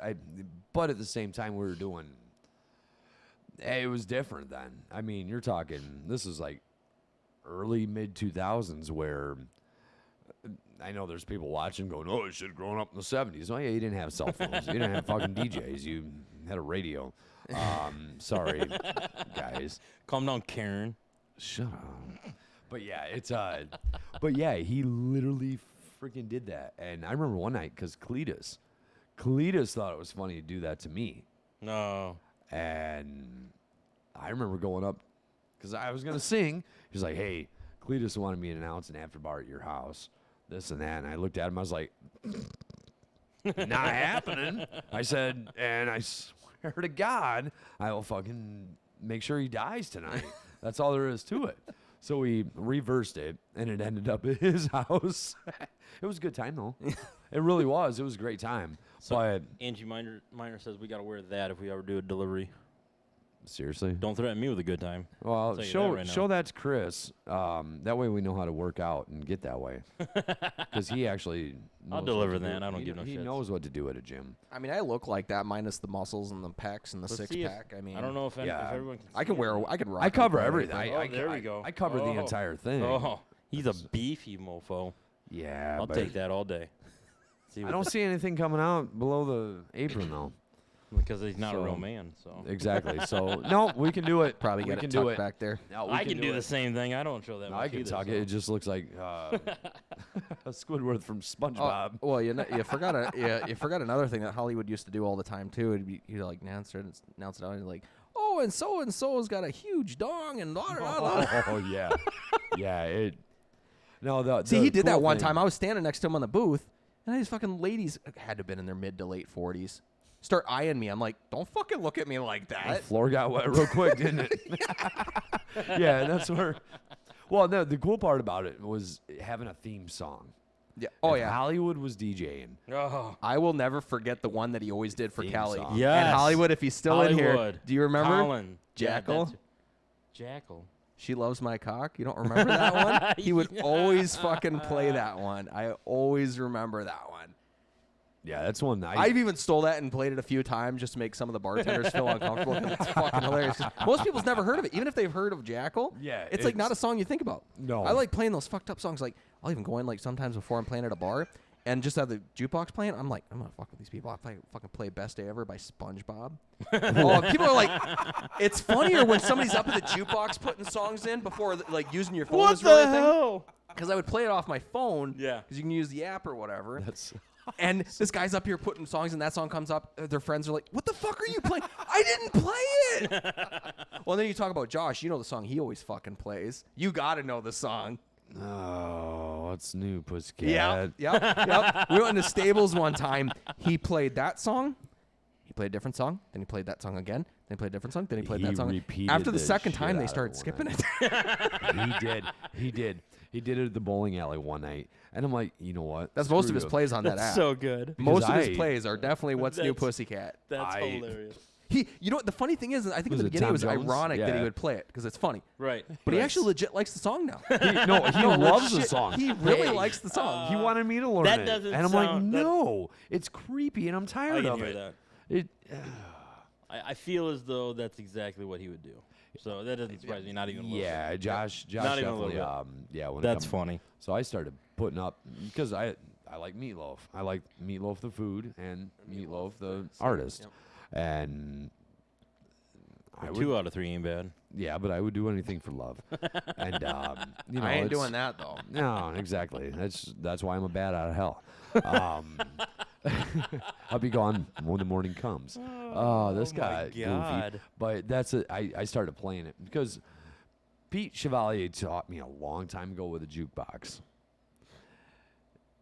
But at the same time, we were doing. It was different then. I mean, you're talking. This is like early mid 2000s where. I know there's people watching going, oh, you should have grown up in the 70s. Oh, yeah, you didn't have cell phones. You didn't have fucking DJs. You had a radio. Sorry, guys. Calm down, Karen. Shut up. But yeah, but yeah, he literally freaking did that. And I remember one night because Cletus thought it was funny to do that to me. No. And I remember going up because I was going to sing. He was like, hey, Cletus wanted me to announce an after bar at your house. This and that. And I looked at him. I was like, not happening. I said, and I swear to God, I will fucking make sure he dies tonight. That's all there is to it. So we reversed it, and it ended up at his house. It was a good time, though. It really was. It was a great time. So But Angie Miner says we got to wear that if we ever do a delivery. seriously, Don't threaten me with a good time. well, tell you show that right now. show that to Chris. That way we know how to work out and get that way. Because he actually I'll knows deliver what to that. do. I don't He- give no He shits. knows what to do at a gym. I mean, I look like that minus the muscles and the pecs and the Let's six see if- pack. I mean, I don't know if, if Yeah. everyone can. I can see wear. it. I can rock. I cover them, everything. but- I there we go. I cover the Oh. entire thing. Oh, he's a beefy mofo. Yeah, I'll but take that all day. See I what don't see anything coming out below the apron though. because he's not a So- real man. So Exactly. So no, we can do it. Probably we get can it do tucked it. back there. No, we I can do the it. same thing. I don't show that No, much I can either, talk so. it. It just looks like Squidward from SpongeBob. Oh, well, you forgot you forgot another thing that Hollywood used to do all the time too. It'd be you like announce it out and like, oh, and so's got a huge dong and blah, blah, blah. Oh yeah, yeah. It. No, the See, the he did that cool one thing- time. I was standing next to him on the booth, and these fucking ladies had to have been in their mid to late 40s. Start eyeing me. I'm like, don't fucking look at me like The that. floor got wet real quick, didn't it? Yeah, that's where. Well, no, the cool part about it was having a theme song. Yeah. Oh If yeah. Hollywood was DJing. Oh, I will never forget the one that he always did for Theme Kelly. song. And Yes. Hollywood, if he's still in here, Hollywood. do you remember? Colin. Jackal? Yeah, Jackal. She Loves My Cock. You don't remember that one? He would always fucking play that one. I always remember that one. Yeah, that's one. I've even stole that and played it a few times just to make some of the bartenders feel uncomfortable because it's fucking hilarious. 'Cause most people's never heard of it, even if they've heard of Jackal. Yeah, it's like not a it's- song you think about. No. I like playing those fucked up songs. Like I'll even go in like sometimes before I'm playing at a bar and just have the jukebox playing. I'm like, I'm gonna fuck with these people. I fucking play Best Day Ever by SpongeBob. Oh, people are like, it's funnier when somebody's up at the jukebox putting songs in before like using your phone. What is really the a thing. hell? Because I would play it off my phone. Yeah. Because you can use the app or whatever. That's. And this guy's up here putting songs, and that song comes up. Their friends are like, "What the fuck are you playing? I didn't play it." Well, then you talk about Josh. You know the song he always fucking plays. You got to know the song. Oh, what's new, Pussycat? Yep. We went in the stables one time. He played that song. He played a different song. Then he played that song again. Then he played a different song. Then he played He that song. repeated After the the second shit time, out they of started it skipping one it. He did it at the bowling alley one night, and I'm like, you know what? That's most of Screw his you. plays on that That's app. so good. Most of Because his plays are definitely "What's New, That's- Pussycat." That's I- hilarious. You know what? The funny thing is, I think in Was the it beginning it Tom was Jones? ironic that he Yeah. would play it because it's funny. Right. But he Right. actually legit likes the song now. He loves the song. He really Hey, likes the song. He wanted me to learn that it, doesn't and I'm like, sound- that- no, it's creepy, and I'm I tired can of hear it. that. It. I feel as though that's exactly what he would do. So that doesn't surprise me, not even a little Yeah, Josh Not even a little definitely. bit. Yeah, when bit. it That's come- funny. So I started putting up because I like Meatloaf. I like Meatloaf the food and Meatloaf the artist, Yep. and I would, 2 out of 3 ain't bad. Yeah, but I would do anything for love. And you know, I ain't it's- doing that though. No, exactly. That's why I'm a bat out of hell. I'll be gone when the morning comes. This my guy, goofy. God. But I started playing it because Pete Chevalier taught me a long time ago with a jukebox.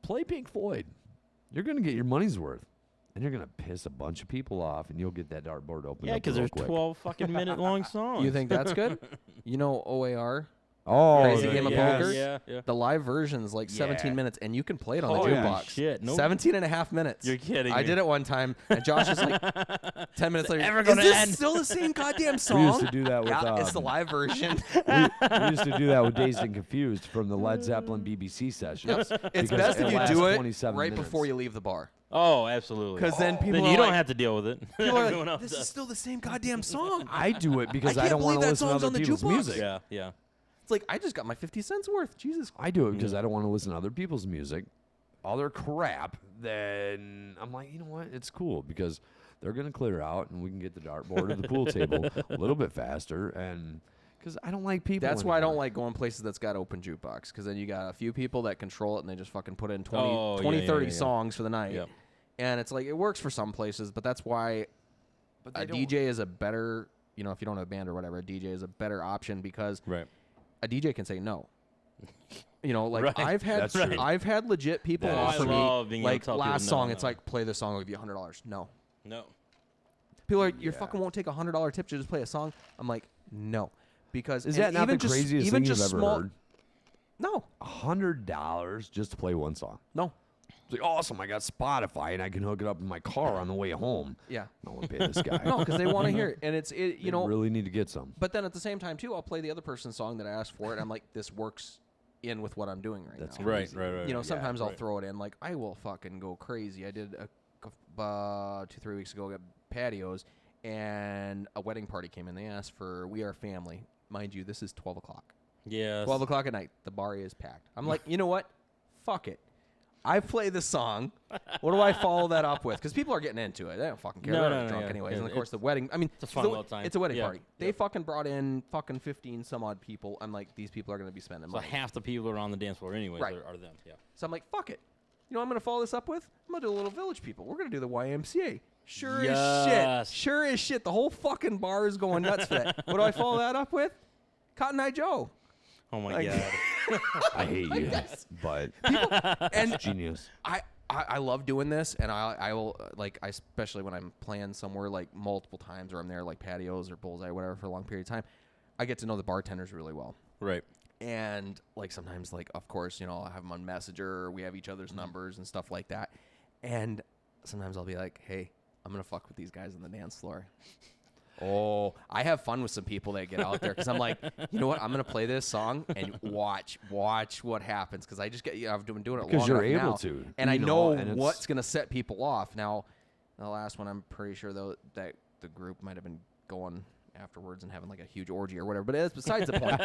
Play Pink Floyd. You're gonna get your money's worth, and you're gonna piss a bunch of people off, and you'll get that dartboard open. Yeah, because real there's quick. 12 fucking minute long songs. You think that's good? You know OAR? Oh, Crazy the- Game of yes. Poker? Yeah. The live version's like 17 Yeah. minutes, and you can play it on the Holy jukebox. shit, no- 17 and a half minutes. You're kidding I me. did it one time, and Josh is like, 10 minutes later, ever is gonna this end?" still the same goddamn song? We used to do that with. Yeah, it's the live version. we used to do that with Dazed and Confused from the Led Zeppelin BBC sessions. It's because best if you lasts do it 27 right minutes. before you leave the bar. Oh, absolutely. Because then people Then are you don't like, have to deal with it. people are Everyone like, else this does. is still the same goddamn song. I do it because I I, can't don't want believe to that listen to song's other on the people's jukebox. music. Yeah. It's like, I just got my 50 cents worth. Jesus. I do it because I don't want to listen to other people's music, all their crap. Then I'm like, you know what? It's cool because they're gonna clear out, and we can get the dartboard or the pool table a little bit faster. And because I don't like people. That's why I don't anymore. like going places that's got open jukebox. Because then you got a few people that control it, and they just fucking put in 20, Oh, 20 yeah, 30 yeah, yeah. songs for the night. Yep. And it's like, it works for some places, but that's why But a they don't- DJ is a better, you know, if you don't have a band or whatever, a DJ is a better option because Right. a DJ can say no. You know, like Right. That's true. I've had legit people That is offer true. me, I love being able to like tell people last no, song, no. it's like, play this song, I'll give you $100. No. No. People are, you Yeah. fucking won't take a $100 tip to just play a song. I'm like, no. Because Is and that not the even just, craziest even thing you've just ever small, heard? No. $100 just to play one song. No. It's like awesome. I got Spotify and I can hook it up in my car on the way home. Yeah. I want to pay this guy. No, because they want to hear it. And you know, really need to get some. but then at the same time, too, I'll play the other person's song that I asked for, and I'm like, this works in with what I'm doing right That's now. Right. You know, Yeah, sometimes I'll right. throw it in. Like, I will fucking go crazy. I did 2-3 weeks ago, got patios, and a wedding party came in. They asked for We Are Family. Mind you, this is 12 o'clock. Yes. 12 o'clock at night. The bar is packed. I'm like, you know what? Fuck it. I play this song. What do I follow that up with? Because people are getting into it. They don't fucking care. No, They're no, already no, drunk yeah. anyways. Yeah, And of course, it's- the wedding. I mean, it's a fun the- little time. It's a wedding Yeah, party. They yep. fucking brought in fucking 15 some odd people. I'm like, these people are going to be spending So money. half the people are on the dance floor anyways Right. are them. Yeah. So I'm like, fuck it. You know what I'm going to follow this up with? I'm going to do a little Village People. We're going to do the YMCA. Sure as Yes. shit. Sure as shit. The whole fucking bar is going nuts for that. What do I follow that up with? Cotton Eye Joe. Oh my Like- God. I hate you, but And it's genius. I love doing this, and I will like, I especially when I'm playing somewhere like multiple times, or I'm there like patios or bullseye or whatever for a long period of time. I get to know the bartenders really well, Right. and like sometimes like of course, you know, I'll have them on Messenger, or we have each other's numbers and stuff like that, and sometimes I'll be like, hey, I'm gonna fuck with these guys on the dance floor. Oh, I have fun with some people that get out there because I'm like, you know what? I'm gonna play this song and watch what happens because I just get, I've been doing it Because long you're enough able now, to, and I you know and it's- what's gonna set people off. Now, the last one, I'm pretty sure though that the group might have been going afterwards and having like a huge orgy or whatever, but it's besides the point.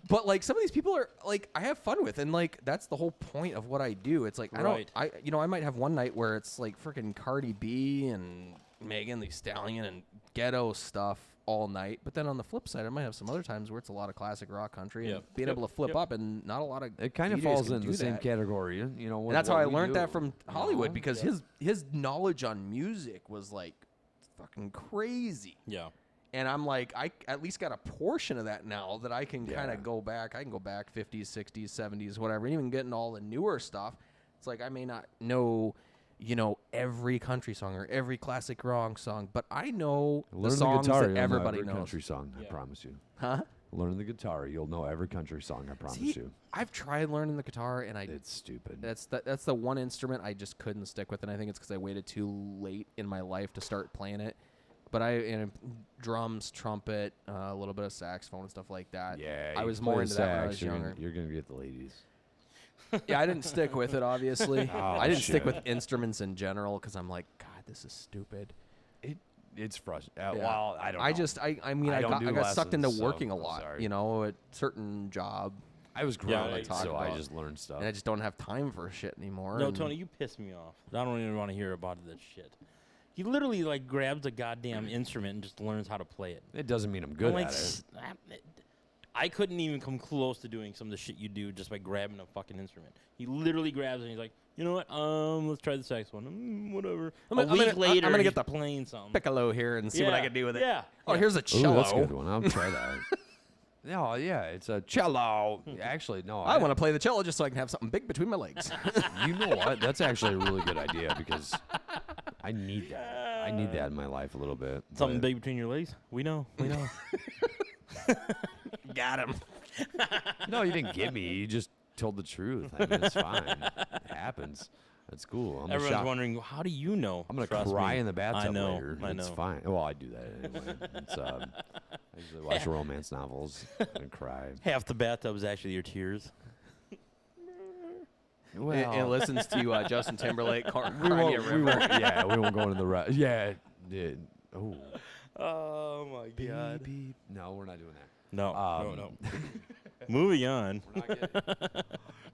But like some of these people are like I have fun with, and like that's the whole point of what I do. It's like Right. I might have one night where it's like freaking Cardi B and Megan Thee Stallion and ghetto stuff all night, but then on the flip side, I might have some other times where it's a lot of classic rock country and Yep. being Yep. able to flip Yep. up, and not a lot of It kind of DJs falls can in do the same that. category, you know. And that's how I learned that do, from you Hollywood know? because his knowledge on music was like fucking crazy. Yeah. And I'm like, I at least got a portion of that now that I can kind Yeah. of go back. I can go back 50s, 60s, 70s, whatever, and even getting all the newer stuff. It's like I may not know, you know, every country song or every classic rock song, but I know Learn the the songs guitar, that you'll know everybody every knows. country song. I Yeah. promise you. Huh? Learn the guitar, you'll know every country song. I promise See, you. I've tried learning the guitar, and It's stupid. that's the one instrument I just couldn't stick with, and I think it's because I waited too late in my life to start playing it. But drums, trumpet, a little bit of saxophone and stuff like that. Yeah, I you was play more the into that when I sax, was you're younger. Gonna, you're gonna get the ladies. Yeah, I didn't stick with it, obviously. Oh, I didn't stick shit. with instruments in general because I'm like, God, this is stupid. It's frustrating. Yeah. Well, I don't. I know. just, I mean, I I don't got, do I got sucked into lessons, so working a I'm lot, sorry. you know, at certain job, I was Yeah, grown, I talked so I about. just learned stuff. and I just don't have time for shit anymore. No, and- Tony, you piss me off. I don't even want to hear about this shit. He literally like grabs a goddamn instrument and just learns how to play it. It doesn't mean I'm good I'm like, at it. I couldn't even come close to doing some of the shit you do just by grabbing a fucking instrument. He literally grabs it and he's like, you know what? Let's try the saxophone. Whatever. I'm A week later, I'm gonna get he's the playing something. piccolo here and see what I can do with it. Yeah. Oh, here's a Ooh, cello. that's a good one. I'll try that. No, yeah, it's a cello. Actually, no. I want to play the cello just so I can have something big between my legs. You know what? That's actually a really good idea because I need that. I need that in my life a little bit. Something but- big between your legs? We know. We know. Got him. No, you didn't get me. You just told the truth. I mean, it's fine. It happens. That's cool. Everyone's wondering, how do you know? I'm gonna Trust cry me. in the bathtub I know. later. I know. It's fine. Well, I do that anyway. It's, I usually watch romance novels and cry. Half the bathtub is actually your tears. Well, It listens to Justin Timberlake. we Cry Me a won't, River. we won't. Yeah, we won't go into the rest. Yeah. Oh. Oh my god. Beep, beep. No, we're not doing that. No. Um, no. Moving on. We're not getting.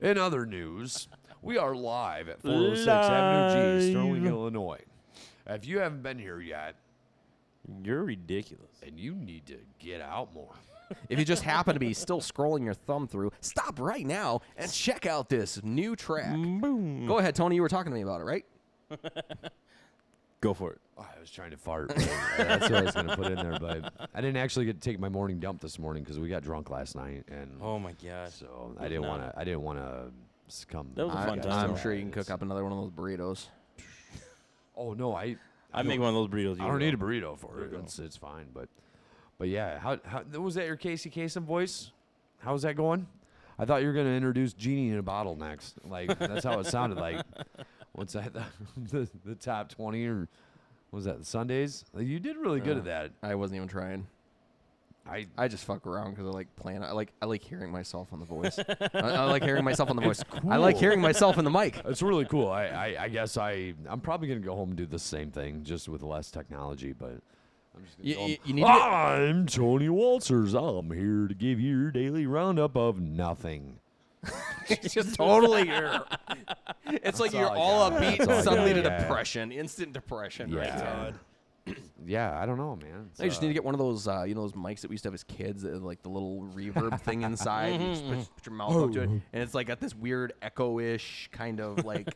In other news, we are live at 406 Avenue G, Sterling, Live. Illinois. If you haven't been here yet, You're ridiculous. and you need to get out more. If you just happen to be still scrolling your thumb through, stop right now and check out this new track. Boom. Go ahead, Tony. You were talking to me about it, right? Go for it. Oh, I was trying to fart. But that's what I was going to put in there, but I didn't actually get to take my morning dump this morning because we got drunk last night, and Oh my god. so I didn't want to. I didn't want to succumb. That was a fun guys. time. I'm sure you can cook up another one of those burritos. Oh no, I make one of those burritos. I don't need a burrito for it. It's fine, but yeah. How was that your Casey Kasem voice? How's that going? I thought you were going to introduce Genie in a bottle next. Like that's how it sounded like. What's that? The top 20 or what was that? The Sundays? Like, you did really good at that. I wasn't even trying. I just fuck around because I like playing. I like hearing myself on the voice. I like hearing myself on the voice. I like hearing myself in the mic. It's really cool. I guess I'm probably gonna go home and do the same thing, just with less technology. But I'm just gonna go home. You need to get, I'm Tony Walters. I'm here to give you your daily roundup of nothing. it's just totally your. It's like That's you're all I all got. upbeat That's all I and suddenly got. to Yeah. depression, instant depression. Right Yeah. now. Yeah, I don't know, man. I just need to get one of those, those mics that we used to have as kids, that had, like the little reverb thing inside. You just put your mouth up to it, and it's like got this weird echo-ish kind of like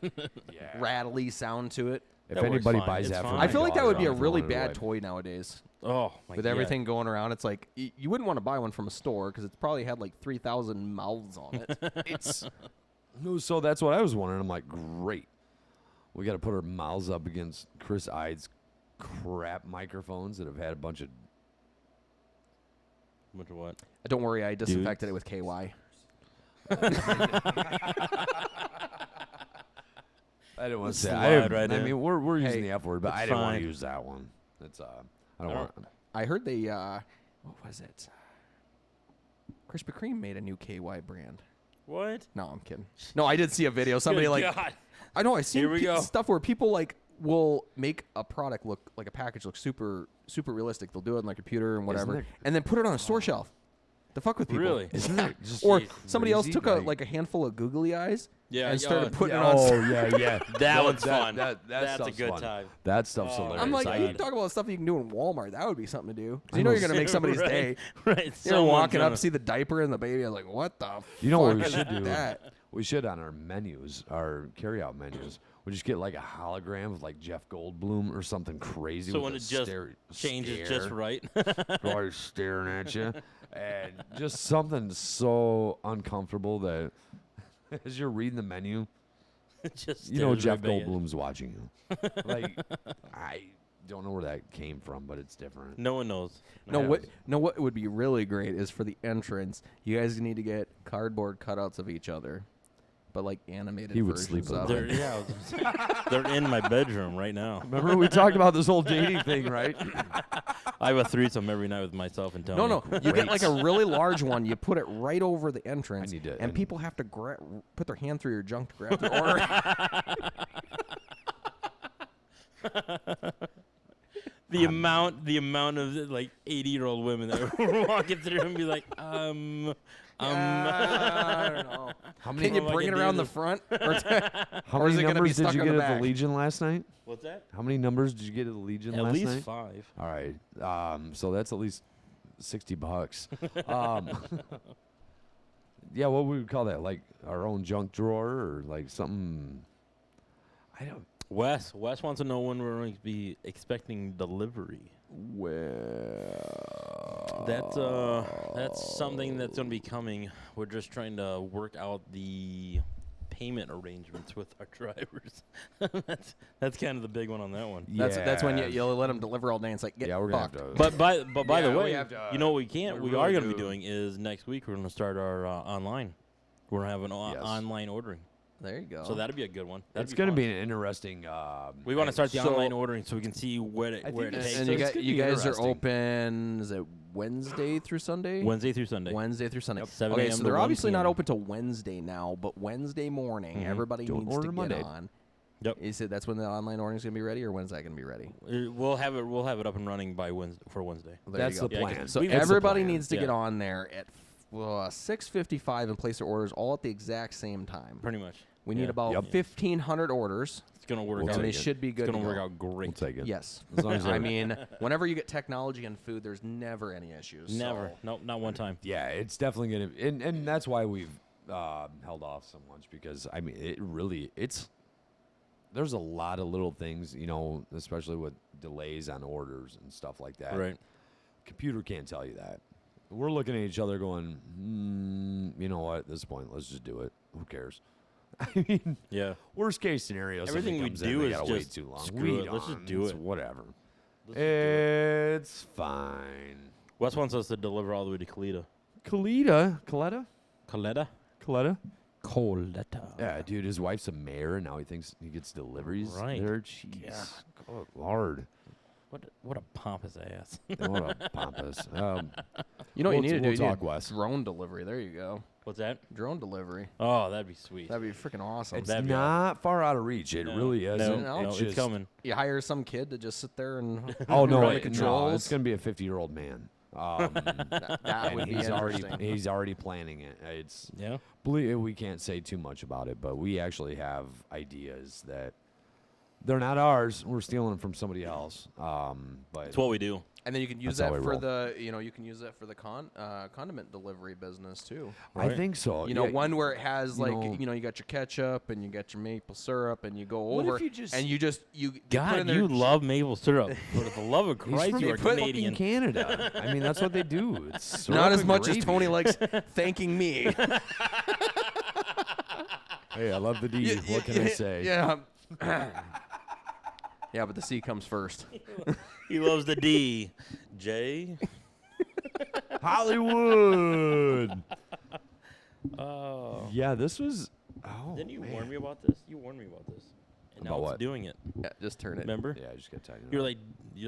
rattly sound to it. If That works anybody fine. buys It's that, for fine. my I feel like that daughter, would be a I'll throw really it bad away. toy nowadays. Oh my With god. everything going around, it's like you wouldn't want to buy one from a store because it's probably had like 3,000 mouths on it. It's no, so that's what I was wondering. I'm like, great. We got to put our mouths up against Chris Ide's crap microphones that have had a bunch of. Which what? Don't worry, I disinfected it with KY. I didn't want to say. Slide right I in. mean, we're using Hey, the F word, but it's I didn't want fine. to use that one. It's I don't want. I heard they, what was it? Krispy Kreme made a new KY brand. What? No, I'm kidding. No, I did see a video. Somebody Good like, God. I know I seen Here we go. stuff where people like will make a product look like a package look super realistic. They'll do it on their computer and whatever, it- and then put it on a store shelf. To fuck with people. Really? Isn't that just Or Jeez. somebody else crazy? took a handful of googly eyes Yeah, and started yeah, putting it on. Oh yeah, yeah. That one's fun. That's That's a stuff's good fun. time. That stuff's Oh, hilarious. I'm like, God. you talk about stuff you can do in Walmart. That would be something to do. 'Cause I you know know you're gonna make somebody's Right, day. Right. You're someone's walking gonna- up, see the diaper and the baby. I'm like, what the? You know what we fuck should is do? That? We should on our menus, our carryout menus. We just get like a hologram of like Jeff Goldblum or something crazy. So with when a it just changes just stare, right. always staring at you, and just something so uncomfortable that as you're reading the menu, Just you know stares Jeff right back at you. Goldblum's watching you. Like I don't know where that came from, but it's different. No one knows. No, what would be really great is for the entrance. You guys need to get cardboard cutouts of each other, but like animated He would versions sleep with of They're, it. yeah, they're in my bedroom right now. Remember we talked about this whole dating thing, right? I have a threesome every night with myself and Tony. No, you get like a really large one. You put it right over the entrance, need to- and people have to put their hand through your junk to grab their order. The amount of like 80-year-old women that were walking through and be like, I don't know. How many, Can you Well, I bring can it do around the this. front? how or is many it gonna be numbers did stuck you on get the at the back? Legion last night? what's that? How many numbers did you get at the Legion At last least night? 5. All right. So that's at least $60. Yeah, what would we call that? Like our own junk drawer or like something? I don't. Wes wants to know when we're going to be expecting delivery. Well, That's something that's going to be coming. We're just trying to work out the payment arrangements with our drivers. that's kind of the big one on that one. That's when you'll let them deliver all day and it's like, get yeah, we're gonna fucked. have to. But by the Yeah, we way, have to, you know what we are really going to be do- doing is next week we're going to start our online. We're going to have an Yes. online ordering. There you go. So that'll be a good one. it's going to be an interesting. We want to start the So- online ordering so we can see where it think takes it's- and us. you, it's gonna you be guys are interesting. open, is it Wednesday through Sunday? Wednesday through Sunday. Wednesday through Sunday. Yep. 7 Okay, a.m. so to they're 1 obviously not p.m. open till Wednesday now, but Wednesday morning, everybody Don't needs order to get Monday. on. Yep. You said that's when the online ordering is going to be ready, or when's that going to be ready? We'll have it up and running by Wednesday for Wednesday. Well, there That's you go. the Yeah, plan. So We've- That's the everybody plan. needs to get Yeah. on there at 6:55 and place their orders all at the exact same time. Pretty much. We need Yeah. about Yep. 1,500 orders, It's gonna work We'll out. and they take it. should be good. It's gonna to work go. out great. We'll take it. Yes. As long as I they're- mean, whenever you get technology and food, there's never any issues. Never. So. Nope, not one time. Yeah, it's definitely going to, and that's why we've held off so much because I mean, there's a lot of little things, especially with delays on orders and stuff like that. Right. Computer can't tell you that. We're looking at each other going, you know what? At this point, let's just do it. Who cares? I mean, Yeah. worst case scenario, Everything somebody we comes in, do they is gotta wait just too long. screw We it. Let's just don't. do It's it. Whatever. Let's just do it. It's fine. Wes wants us to deliver all the way to Coletta. Coletta? Yeah, dude, his wife's a mayor, and now he thinks he gets deliveries Right. there. Jeez. Yeah. Good Lord. What a pompous ass. What a pompous. You know what We'll- you need to do? we'll You talk, need Wes. drone delivery. There you go. What's that? Drone delivery. Oh, that'd be sweet. That'd be freaking awesome. It's That'd be not far out of reach. It No, really isn't. No, It's it's just- coming. You hire some kid to just sit there and Oh no, run the Right. no, controls. it's gonna be a 50-year-old man. that And would be he's interesting. already planning it. It's Yeah. we can't say too much about it, but we actually have ideas that they're not ours. We're stealing them from somebody else. But It's what we do. And then you can use That's how that we for roll. you can use that for the condiment delivery business too. I Right. think so. You know, Yeah, one where it has you like know- you got your ketchup and you got your maple syrup and you go What over if you just- and you they put in God, their you love maple syrup. For the love of He's Christ, from you are fucking Canadian. Canada. I mean, that's what they do. It's syrup not as and much as gravy. Tony likes thanking me. Hey, I love the D. What can I say? Yeah. Yeah, but the C comes first. He loves the D. J. Hollywood. Oh. Yeah, this was. Oh, Didn't you man. warn me about this? You warned me about this. And now About it's what? doing it. Yeah, just turn it. Remember? Yeah, I just got tightened. You're up.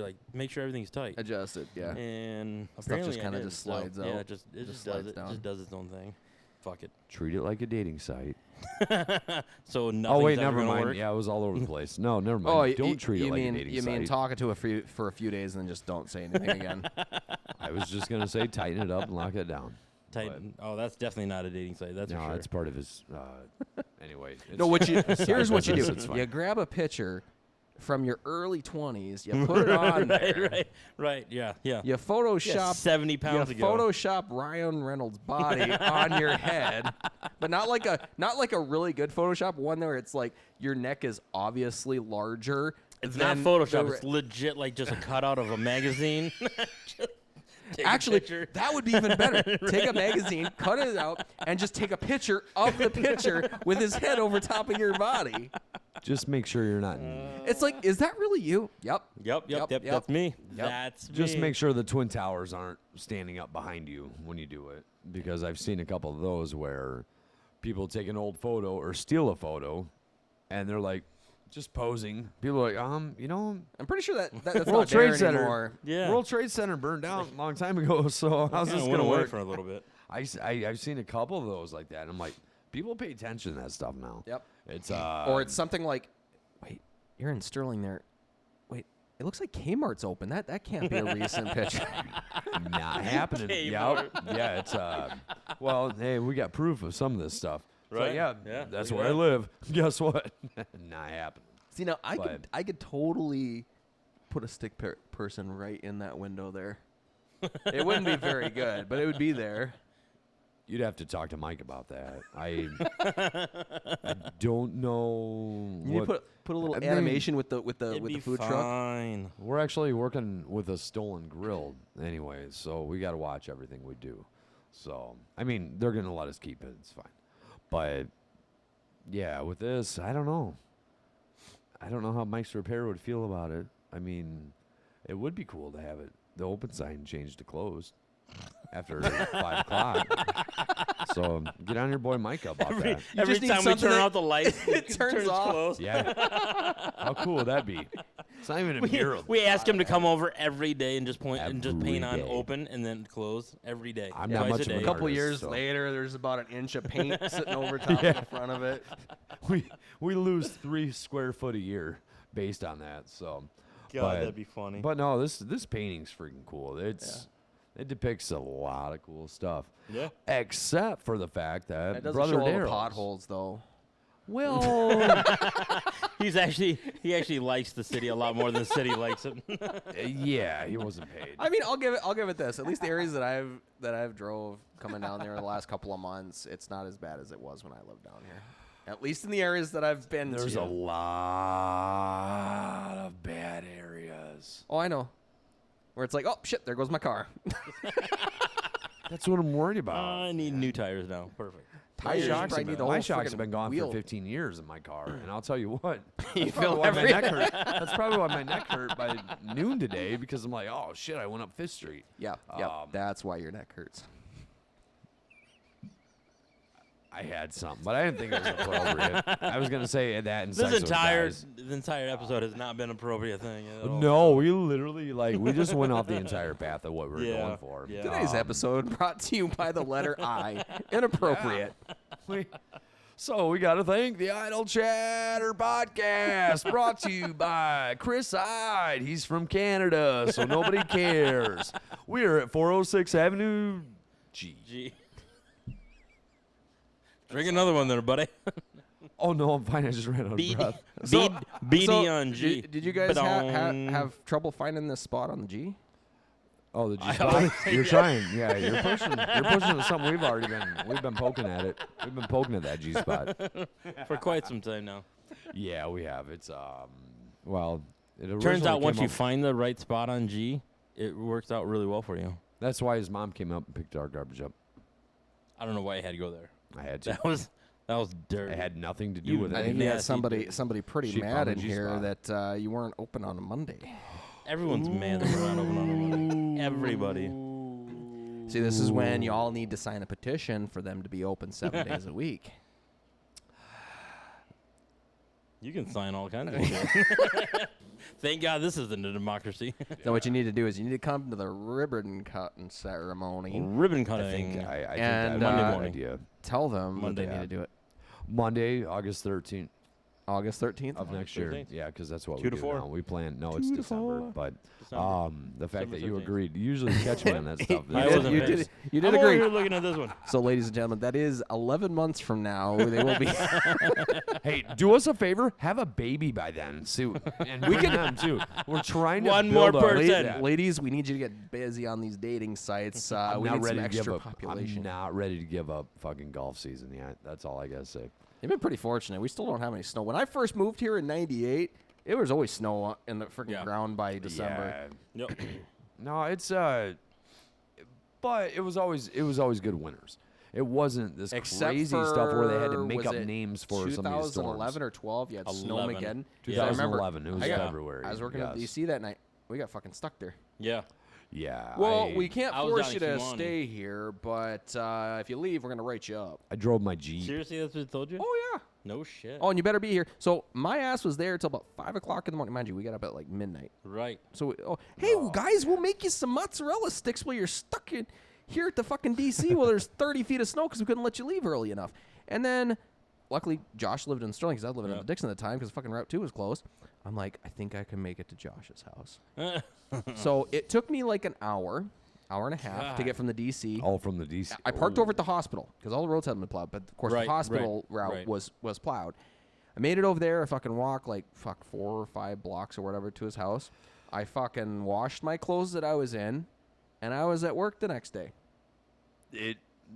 like, make sure everything's tight. Adjust it. Yeah. And Stuff just apparently I kinda did, just so, slides Yeah, out. it just does slides it. down. Just does its own thing. Fuck it. Treat it like a dating site. So nothing's Oh wait, ever never gonna mind. work? Yeah, it was all over the place. No, never mind. Oh, Don't treat it like mean, a dating you site. mean talking to it for a few days and then just don't say anything again. I was just gonna say tighten it up and lock it down. Tighten. Oh, that's definitely not a dating site. That's No, for sure. it's part of his. Anyway. No, what you here's what you do. It's fine. You grab a picture from your early 20s, you put it on there. right. Yeah. You Yeah, Photoshop 70 pounds you ago. Photoshop Ryan Reynolds' body on your head, but not like a really good Photoshop. One where it's like your neck is obviously larger. It's not than Photoshop. the It's legit like just a cutout of a magazine. Take a Actually, picture. that would be even better. Take a magazine, cut it out, and just take a picture of the picture with his head over top of your body. Just make sure you're not. It's like, is that really you? Yep. Yep. That's me. Yep. That's Just me. make sure the Twin Towers aren't standing up behind you when you do it, because I've seen a couple of those where people take an old photo or steal a photo, and they're like just posing. People are like, I'm pretty sure that's World not Trade there Center. anymore. Yeah. World Trade Center burned down a long time ago, so how's this Kinda gonna went away work? for a little bit. I've seen a couple of those like that, and I'm like, people pay attention to that stuff now. Yep. It's Or it's something like, wait, you're in Sterling there. Wait, It looks like Kmart's open. That can't be a recent picture. Not happening. Kmart. Yep. Yeah, it's well, hey, we got proof of some of this stuff. So, Right. yeah, Yeah, that's look where at I that. live. Guess what? Not happening. See, now I But- could totally put a stick person right in that window there. It wouldn't be very good, but it would be there. You'd have to talk to Mike about that. I don't know. You need to what- put a little I mean, animation with the It'd be food truck. fine. We're actually working with a stolen grill anyway, so we got to watch everything we do. So, I mean, they're going to let us keep it. It's fine. But, yeah, with this, I don't know. I don't know how Mike's Repair would feel about it. I mean, it would be cool to have it, the open sign changed to closed after 5 o'clock. So, get on your boy Mike about that. Every just need time we something turn that- out the lights, it turns off. closed. Yeah. How cool would that be? It's not even a mural. We ask him to come over every day and just point and just paint on Every day. open and then close every day. I'm Yeah, not Twice much a of day. A couple artist, years so- later, there's about an inch of paint sitting over top Yeah. of the front of it. We lose 3 square foot a year based on that. So, God, but- that'd be funny. But no, this painting's freaking cool. It depicts a lot of cool stuff. Yeah. Except for the fact that It doesn't Brother show all the Daryl. potholes, though. Well, he actually likes the city a lot more than the city likes him. yeah, he wasn't paid. I mean, I'll give it this. At least the areas that I've drove coming down there in the last couple of months, it's not as bad as it was when I lived down here. At least in the areas that I've been There's to. a lot of bad areas. Oh, I know. Where it's like, oh shit, there goes my car. That's what I'm worried about. I need new tires now. Perfect. My Tires, shocks, probably have need been, the my whole shocks friggin' have been gone wheel. for 15 years in my car, and I'll tell you what. You That's feel probably why my every- neck hurt. That's probably why my neck hurt by noon today, because I'm like, oh shit, I went up Fifth Street. Yeah, that's why your neck hurts. I had something, but I didn't think it was appropriate. I was gonna say that in This sex with entire guys. episode has not been an appropriate thing at all. No, we literally we just went off the entire path of what we were going for. yeah. Today's episode brought to you by the letter I. Inappropriate. So we got to thank the Idle Chatter podcast, brought to you by Chris Ide. He's from Canada, so nobody cares. We are at 406 Avenue G. Gee. Drink another one there, buddy. Oh no, I'm fine. I just ran out of breath. BD on G. Did you guys Ba-dong. have trouble finding this spot on the G? Oh, the G spot. You're trying. Yeah, you're pushing. You're pushing to something we've been poking at it. We've been poking at that G spot. For quite some time now. Yeah, we have. It's well, it Turns originally out once came you up- find the right spot on G, it works out really well for you. That's why his mom came up and picked our garbage up. I don't know why you had to go there. I had to. That was dirty. It had nothing to do You- with I it. think you had Nasty somebody pretty She mad found a in G here spot. that you weren't open on a Monday. Everyone's mad that we're not open on a Monday. Everybody. See, this is when you all need to sign a petition for them to be open 7 days a week. You can sign all kinds of shit. Thank God this isn't a democracy. So what you need to do is you need to come to the ribbon cutting ceremony. Ribbon I cutting. think And, that'd be Monday a good morning. idea. Tell them Monday, that they yeah. need to do it Monday, August 13th August 13th. of next year. 13th? Yeah, because that's what 2 we to do 4? now. We plan. No, 2 it's to December. 4. But December. the fact that you December 13th. agreed, you usually catch me on that stuff. I This- wasn't you pissed. did I'm over agree. here looking at this one. So, ladies and gentlemen, that is 11 months from now. They will be. Hey, do us a favor. Have a baby by then, soon, and we can them too. We're trying to One more build a- person. Yeah. Ladies, we need you to get busy on these dating sites. I'm We not need some ready to give extra up. population. I'm not ready to give up fucking golf season yet. That's all I gotta say. They've been pretty fortunate. We still don't have any snow. When I first moved here in '98, it was always snow in the freaking Yeah. ground by December. Yeah. Yep. No, it's but it was always good winters. It wasn't this Except crazy for, stuff where they had to make was up it names for some of these 2011 storms. or 12, you had 11. Snowmageddon. Yeah. I remember 2011. It was February. I was working at yes. DC that night. We got fucking stuck there. Yeah. Yeah. Well, we can't I was force down you in to Kewanee. stay here, but if you leave, we're gonna write you up. I drove my Jeep. Seriously, that's what I told you? Oh yeah. No shit. Oh, and you better be here. So my ass was there till about 5 o'clock in the morning. Mind you, we got up at like midnight. Right. So, hey guys, we'll make you some mozzarella sticks while you're stuck in here at the fucking DC. Well, there's 30 feet of snow because we couldn't let you leave early enough. And then luckily, Josh lived in Sterling because I was living Yeah. in Dixon at the time because fucking Route 2 was closed. I'm like, I think I can make it to Josh's house. So it took me like an hour and a half to get from the DC. All from the DC. I parked over at the hospital because all the roads hadn't been plowed, but of course Right, the hospital right, route right. was plowed. I made it over there. I fucking walked like 4 or 5 blocks or whatever to his house. I fucking washed my clothes that I was in, and I was at work the next day,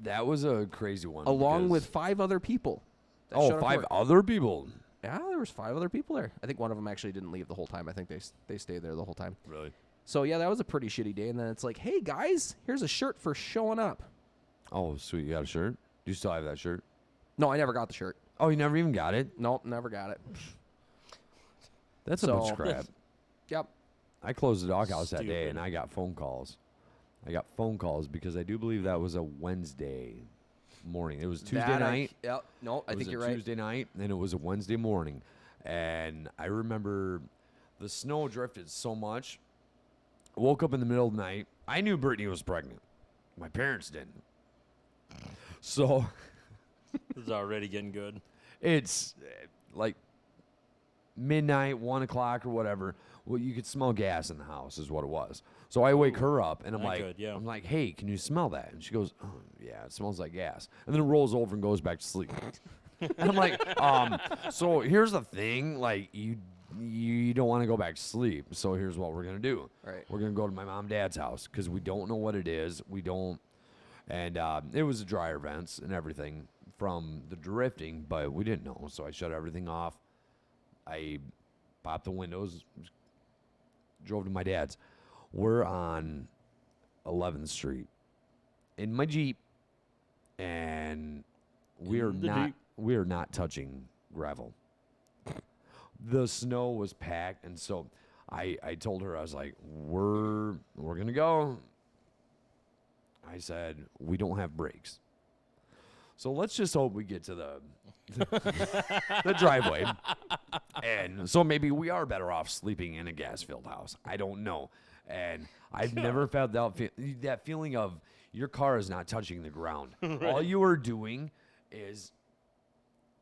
That was a crazy one. along because- with 5 other people. that showed up to 5 work. other people. Yeah, there was 5 other people there. I think one of them actually didn't leave the whole time. I think they stayed there the whole time. Really? So yeah, that was a pretty shitty day. And then it's like, hey guys, here's a shirt for showing up. Oh, sweet. You got a shirt? Do you still have that shirt? No, I never got the shirt. Oh, you never even got it? Nope, never got it. That's a So- bunch of crap. Yep. I closed the doghouse that day, Stupid. and I got phone calls. I got phone calls because I do believe that was a Wednesday morning. It was Tuesday That night. Yep. No, I It think was you're a right. Tuesday night, and it was a Wednesday morning. And I remember the snow drifted so much. I woke up in the middle of the night. I knew Brittany was pregnant. My parents didn't. So This is already getting good. it's like midnight, 1 o'clock or whatever. Well, you could smell gas in the house is what it was. So I wake her up and I'm Not like, good, yeah. I'm like, hey, can you smell that? And she goes, oh, yeah, it smells like gas. And then it rolls over and goes back to sleep. And I'm like, so here's the thing, like you don't want to go back to sleep. So here's what we're gonna do. Right. We're gonna go to my mom and dad's house because we don't know what it is. We don't, and it was a dryer vents and everything from the drifting, but we didn't know. So I shut everything off. I popped the windows, drove to my dad's. We're on 11th Street in my Jeep, and we are In the not Jeep. we are not touching gravel. The snow was packed, and so I told her, I was like, we're gonna go. I said, we don't have brakes, so let's just hope we get to the driveway. And so maybe we are better off sleeping in a gas-filled house. I don't know. And I've never felt that feeling of your car is not touching the ground. All you are doing is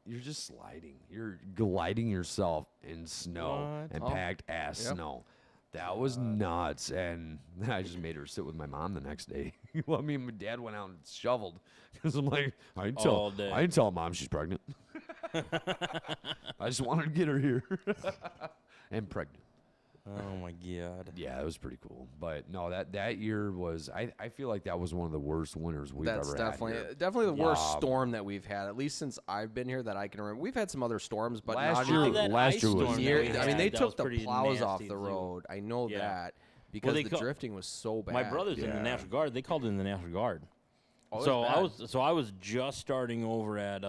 you're just sliding. You're gliding yourself in snow What? and Oh. packed ass Yep. snow. That was nuts. And then I just made her sit with my mom the next day. Well, me and my dad went out and shoveled because I'm like, I didn't All day. tell mom she's pregnant. I just wanted to get her here and pregnant. Oh my god. Yeah, it was pretty cool. But no, that year was I feel like that was one of the worst winters we've That's ever definitely had. Here. definitely the worst Yeah. storm that we've had, at least since I've been here that I can remember. We've had some other storms, but Last not year- anything last ice year was storm that near. we I mean, had, they that took was the pretty plows off nasty, the too. road. I know Yeah. that because they the call- drifting was so bad. My brother's in the Yeah. National Guard. They called it in the National Guard. Oh, it So was I was just starting over at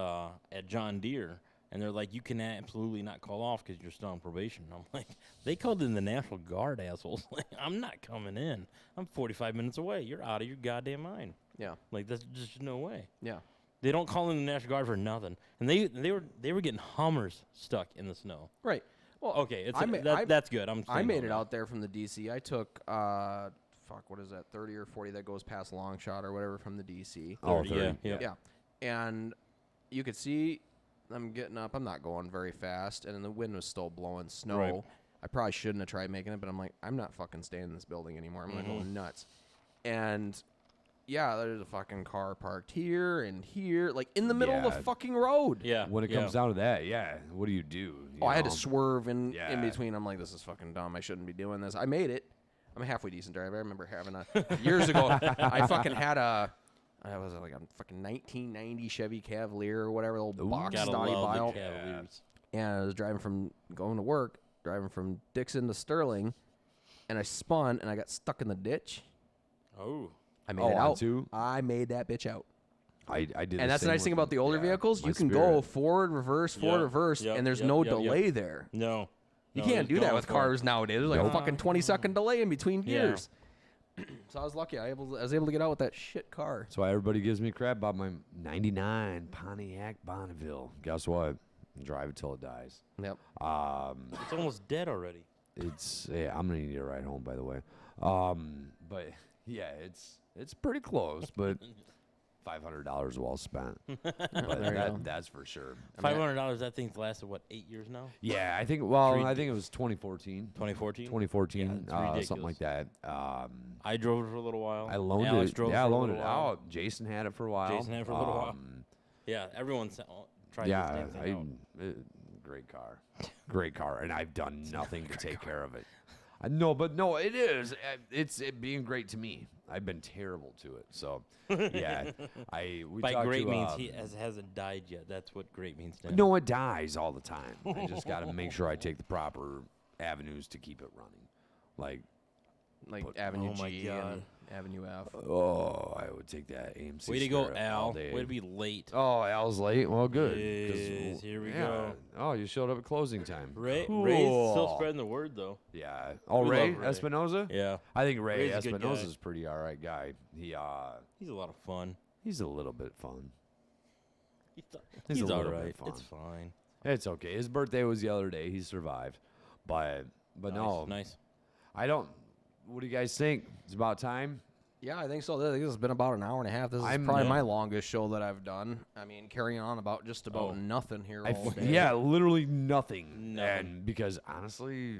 John Deere, and they're like, you can absolutely not call off because you're still on probation. I'm like, they called in the National Guard, assholes. Like, I'm not coming in. I'm 45 minutes away. You're out of your goddamn mind. Yeah, Like, that's just no way. yeah. They don't call in the National Guard for nothing. And they were getting Hummers stuck in the snow. Right. Well, Okay, it's I ma- that's good. I staying made home it now. out there from the DC. I took what is that, 30 or 40 that goes past Longshot or whatever from the DC. Oh, 30, 30. yeah. Yeah. And you could see I'm getting up. I'm not going very fast, and the wind was still blowing snow. Right. I probably shouldn't have tried making it, but I'm like, I'm not fucking staying in this building anymore. I'm gonna go nuts. And yeah, there's a fucking car parked here and here, like in the middle of Yeah. the fucking road. Yeah. When it yeah. comes down to that, yeah, what do you do? You Oh, I had to know? swerve in Yeah. between. I'm like, this is fucking dumb. I shouldn't be doing this. I made it. I'm a halfway decent driver. I remember having years ago, I fucking had I was like a fucking 1990 Chevy Cavalier or whatever, the old box Gotta style love the bio. Cavaliers. And I was driving from going to work, driving from Dixon to Sterling, and I spun and I got stuck in the ditch. Oh. I made Oh, it on out. two? I made that bitch out. I did. And that's the nice thing about the older vehicles. You can go forward, reverse, Yep, reverse, yep, and there's yep, no yep, yep. delay there. No. You No, can't there's do that going with for it. cars nowadays. There's like a Nope. fucking 20-second delay in between Yeah. gears. So I was lucky. I was able to get out with that shit car. That's why everybody gives me crap about my '99 Pontiac Bonneville. Guess what? Drive it till it dies. Yep. It's almost dead already. It's I'm gonna need a ride home, by the way. But yeah, it's pretty close. But $500 well spent. But There you go. that's for sure. $500. That thing's lasted what, 8 years now? Yeah, I think it was 2014. 2014. 2014, Yeah, it's something like ridiculous. that. I drove it for a little while. I loaned Alex it. Drove Yeah, I it for a loaned little it while. out. Jason had it for a while. Jason had it for a little while. Yeah, everyone tried this damn thing out. Great car. Great car. And I've done nothing to take care of it. No, it is. It's being great to me. I've been terrible to it. So, yeah. We By talked great to, means he hasn't died yet. That's what great means to him. No, it dies all the time. I just got to make sure I take the proper avenues to keep it running. Like Avenue Oh my G God. and Avenue F. Oh, I would take that AMC. Way to go, Spirit all Al. day. Way to be late. Oh, Al's late. Well, good. 'cause, Yes, here we yeah. go. Oh, you showed up at closing time. Ray's Cool. still spreading the word, though. Yeah. Oh, We Ray love Ray. Espinoza. Yeah. I think Ray Ray's a good guy. Espinoza's pretty all right guy. He's a lot of fun. He's a little bit fun. He's a all little bit right. fun. It's fine. It's okay. His birthday was the other day. He survived, but no, Nice. I don't. What do you guys think? It's about time. Yeah, I think so. This has been about an hour and a half. This is I'm- probably yeah. my longest show that I've done. I mean, carrying on about just about Oh. nothing here all day. Yeah, literally nothing. Nothing. And because honestly,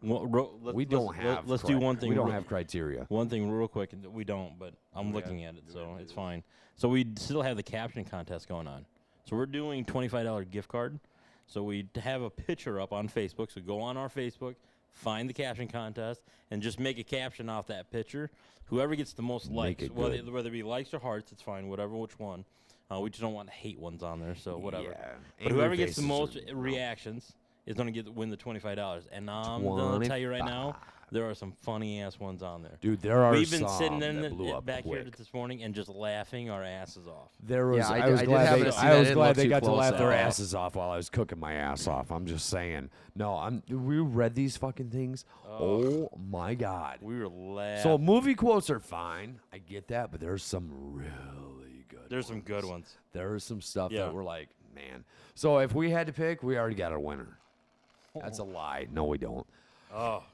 Well, we don't have. Let's do one thing. We don't real- have criteria. One thing real quick. We don't, but I'm looking at it, so it's fine. So we still have the caption contest going on. So we're doing $25 gift card. So we have a picture up on Facebook. So go on our Facebook, find the caption contest, and just make a caption off that picture. Whoever gets the most Make likes, it whether good. it be likes or hearts, it's fine. Whatever, which one. We just don't want hate ones on there, so whatever. Yeah. But Angry whoever gets the faces most are- no. reactions is going to win the $25. And I'm going to tell you right now, 25. there are some funny ass ones on there. Dude, there are We've been some sitting that in blew up back here quick. this morning and just laughing our asses off. There was. Yeah, I was I did glad happen they. to see I that. was It glad looked they too got to close laugh at their all. asses off while I was cooking my ass off. I'm just saying. No, we read these fucking things. Oh my god. We were laughing. So movie quotes are fine. I get that, but there's some really good. There's some good ones. There is some stuff Yeah. that we're like, man. So if we had to pick, we already got a winner. That's a lie. No, we don't. Oh,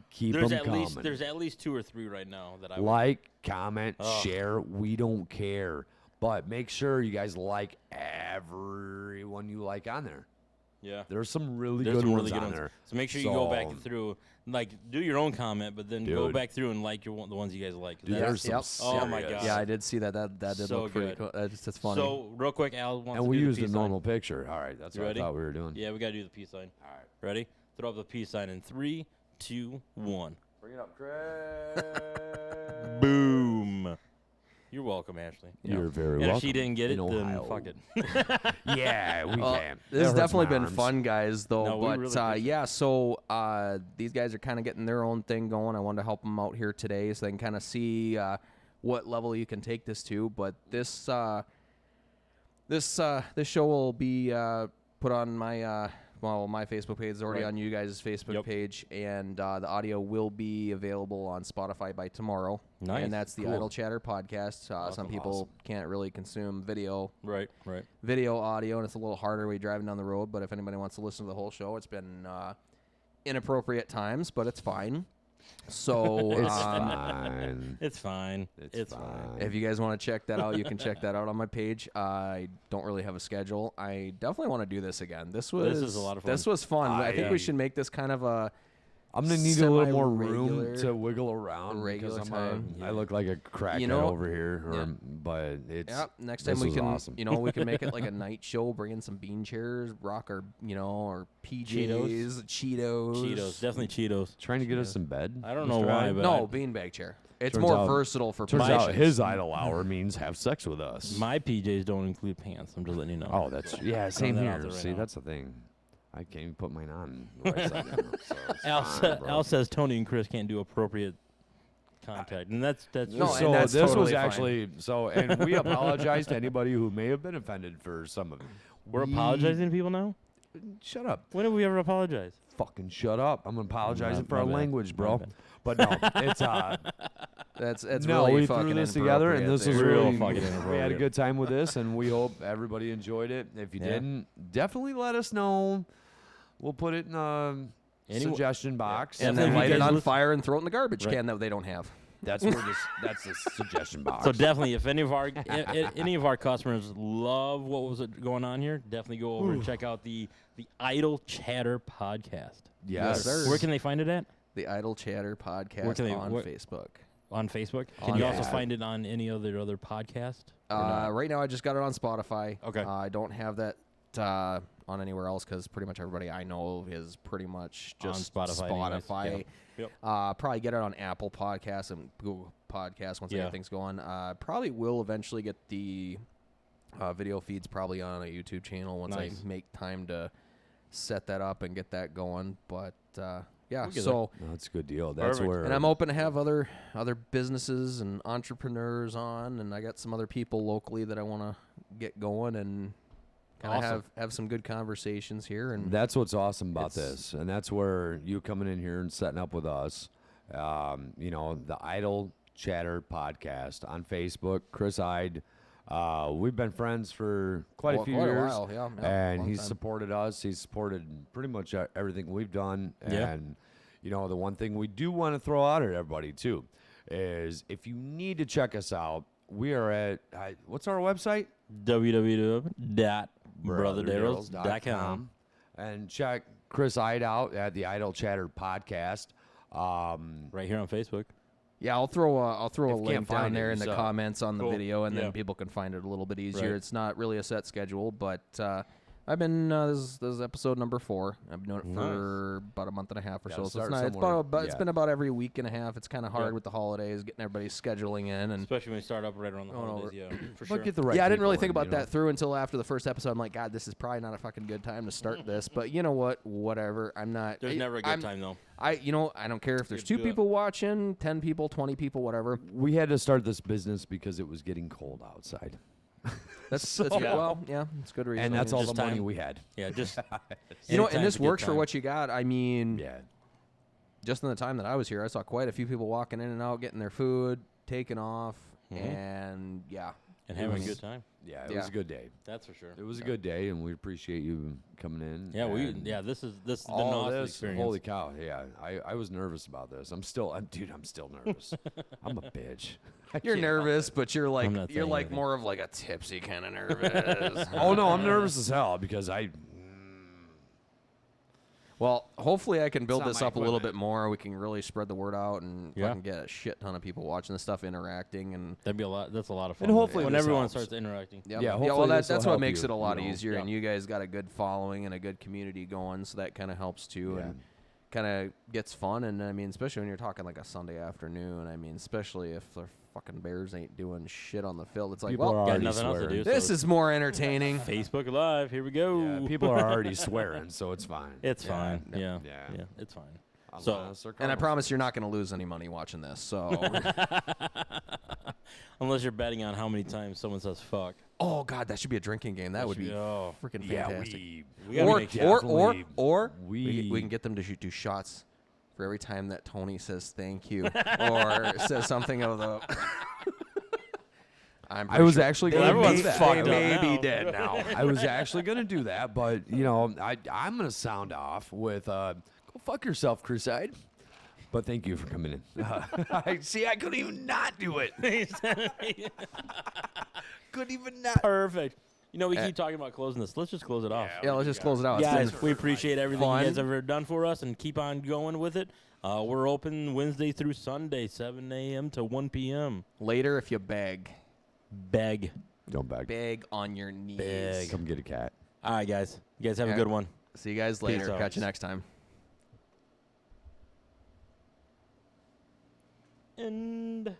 Keep there's them at coming. least there's at least 2 or 3 right now that I Like, comment, Ugh. share. We don't care. But make sure you guys like everyone you like on there. yeah. There's some really There's good some ones really good on ones. there. So make sure you go back So, through, like, do your own comment, but then go Dude. back through and like the ones you guys like. Dude, That's- there's some Yep. Oh my serious- God. Yeah, I did see that. That did So look pretty good. cool. That's funny. So real quick, Al wants And to we do the used a peace normal picture. All right, that's You what ready? I thought we were doing. sign. Yeah, we gotta do the peace sign. All right. Ready? Throw up the peace sign in 3, 2, 1. Bring it up, Craig. Boom. You're welcome, Ashley. You're very And welcome. if she didn't get it, in then Ohio. fuck it. Yeah, we Well, can. this has That hurts definitely my been arms. fun, guys, though. No, we but really appreciate yeah, so these guys are kind of getting their own thing going. I wanted to help them out here today so they can kind of see what level you can take this to. But this show will be put on my my Facebook page is already Right. on you guys' Facebook Yep. page, and the audio will be available on Spotify by tomorrow. Nice. And that's the Cool. Idle Chatter podcast. Some Awesome. people Awesome. can't really consume video Right. audio, and it's a little harder when you're driving down the road. But if anybody wants to listen to the whole show, it's been inappropriate times, but it's fine. So It's fine. It's fine. It's fine. fine. if you guys want to check that out, you can check that out on my page. I don't really have a schedule. I definitely want to do this again. This is a lot of fun. This was fun. I think we I- should make this kind of a I'm gonna need a little more room semi-regular- to wiggle around regular because time. I look like a crackhead You know- over here. Yeah. But it's Yeah, next this time we was can, awesome. we can make it like a night show. Bring in some bean chairs, rock our, or PJs, Cheetos, Definitely Cheetos. trying to get us in bed. I don't know Mr. why, Hyde? but No, beanbag chair. It's Turns more out- versatile for Turns positions. out his idle hour means have sex with us. My PJs don't include pants. I'm just letting you know. Oh, that's same that out here. there right See, now. that's the thing. I can't even put mine on the right side down, so it's Al, fine, bro. Al says Tony and Chris can't do appropriate contact, and that's No, true. and So that's this totally was fine. actually and we apologize to anybody who may have been offended for some of it. We're apologizing to people now. Shut up. When have we ever apologized? Fucking shut up. I'm apologizing My- for my our bad. language, My bro. bad. But no, it's That's no, really we fucking threw this together, and this was Real really fucking we had a inappropriate. good time with this, and we hope everybody enjoyed it. If you Yeah. didn't, definitely let us know. We'll put it in a Any- suggestion box. and And then if you light it guys on listen- fire and throw it in the garbage Right. can that they don't have. That's where that's the suggestion box. So definitely, if any of our any of our customers love what was going on here, definitely go over and check out the Idle Chatter podcast. yes, sir. Where can they find it at? The Idle Chatter podcast on Facebook. On Facebook. Can On you also Facebook. find it on any other podcast? Right now, I just got it on Spotify. Okay. I don't have that on anywhere else because pretty much everybody I know is pretty much just On Spotify anyways. Yep. Probably get it on Apple Podcasts and Google Podcasts once I get things going. Probably will eventually get the video feeds probably on a YouTube channel once I make time to set that up and get that going. But yeah, so No, that's a good deal. That's Perfect. where. and I'm open to have other businesses and entrepreneurs on, and I got some other people locally that I want to get going and kind of have some good conversations here. And That's what's awesome about It's- this, and that's where you coming in here and setting up with us. The Idle Chatter podcast on Facebook. Chris Ide, we've been friends for quite a few quite a years, while, yeah, and long he's time. supported us. He's supported pretty much everything we've done, Yeah. and the one thing we do want to throw out at everybody too is if you need to check us out, we are at what's our website? www.brotherdarrells.com. And check Chris Ide out at the Idle Chatter podcast. Right here on Facebook. yeah, I'll throw a If you link can't down find it, there in the just, comments on the cool. video, and Yeah. then people can find it a little bit easier. Right. It's not really a set schedule, but I've been this is episode number 4. I've been doing it for about a month and a half or Gotta so. So start it's somewhere. it's been about every week and a half. It's kind of hard Yeah. with the holidays, getting everybody scheduling in, and Especially when you start up right around the Going holidays. over. Yeah, for But sure. get the right yeah, I didn't really people think in, about that through until after the first episode. I'm like, God, this is probably not a fucking good time to start this. But you know what? Whatever. I'm not. There's never a good time, though. I don't care if there's You 2 do it. people watching, 10 people, 20 people, whatever. We had to start this business because it was getting cold outside. That's Yeah. well, yeah, it's good reason. And that's all the Just money time. we had. Yeah, just You know, anytime's and this a good works for time. what you got. I mean, Yeah. just in the time that I was here, I saw quite a few people walking in and out, getting their food, taking off, and yeah, and having a was- good time. Yeah, it Yeah. was a good day. That's for sure. It was a good day, and we appreciate you coming in. Yeah, and this has been an all awesome this. experience. Holy cow! Yeah, I was nervous about this. I'm still nervous. I'm a bitch. I you're can't nervous, but you're I'm not saying anything. more of like a tipsy kind of nervous. Oh no, I'm nervous as hell because Well, hopefully I can build not this my up a little equipment. bit more. We can really spread the word out and Yeah. fucking get a shit ton of people watching this stuff, interacting, and That'd be a lot. That's a lot of fun. And hopefully when this everyone helps. starts interacting. yeah, Yeah, well, hopefully that's this'll what help makes you, it a lot you know. easier. Yeah. And you guys got a good following and a good community going, so that kind of helps too, Yeah. and kind of gets fun. And I mean, especially when you're talking like a Sunday afternoon. I mean, especially if the fucking Bears ain't doing shit on the field, it's like, people are well, Got already nothing else to swearing. do. this so is more entertaining. Facebook Live. Here we go. Yeah, people are already swearing, so it's fine. It's Yeah, fine. Yeah. yeah. It's fine. I'm So- honest, they're And I Cardinals. promise you're not going to lose any money watching this. So, Unless you're betting on how many times someone says fuck. oh god, that should be a drinking game. That would be Oh. freaking Yeah, fantastic. We gotta Or make we can get them to do shots for every time that Tony says thank you or says something of the. I'm I was pretty sure actually Well, going to everyone's do that. fucked they up may now. be dead now. I was actually going to do that, but I'm going to sound off with go fuck yourself, Crusade. But thank you for coming in. I couldn't even not do it. Couldn't even not. Perfect. You know, we keep talking about closing this. Let's just close it off. Yeah, let's just close it out. It's Guys, been we appreciate everything fun. you guys have ever done for us and keep on going with it. We're open Wednesday through Sunday, 7 a.m. to 1 p.m. later if you beg. Beg. Don't beg. Beg on your knees. Beg. Come get a cat. All right, guys. You guys have Yeah. a good one. See you guys later. out. Catch you next time. And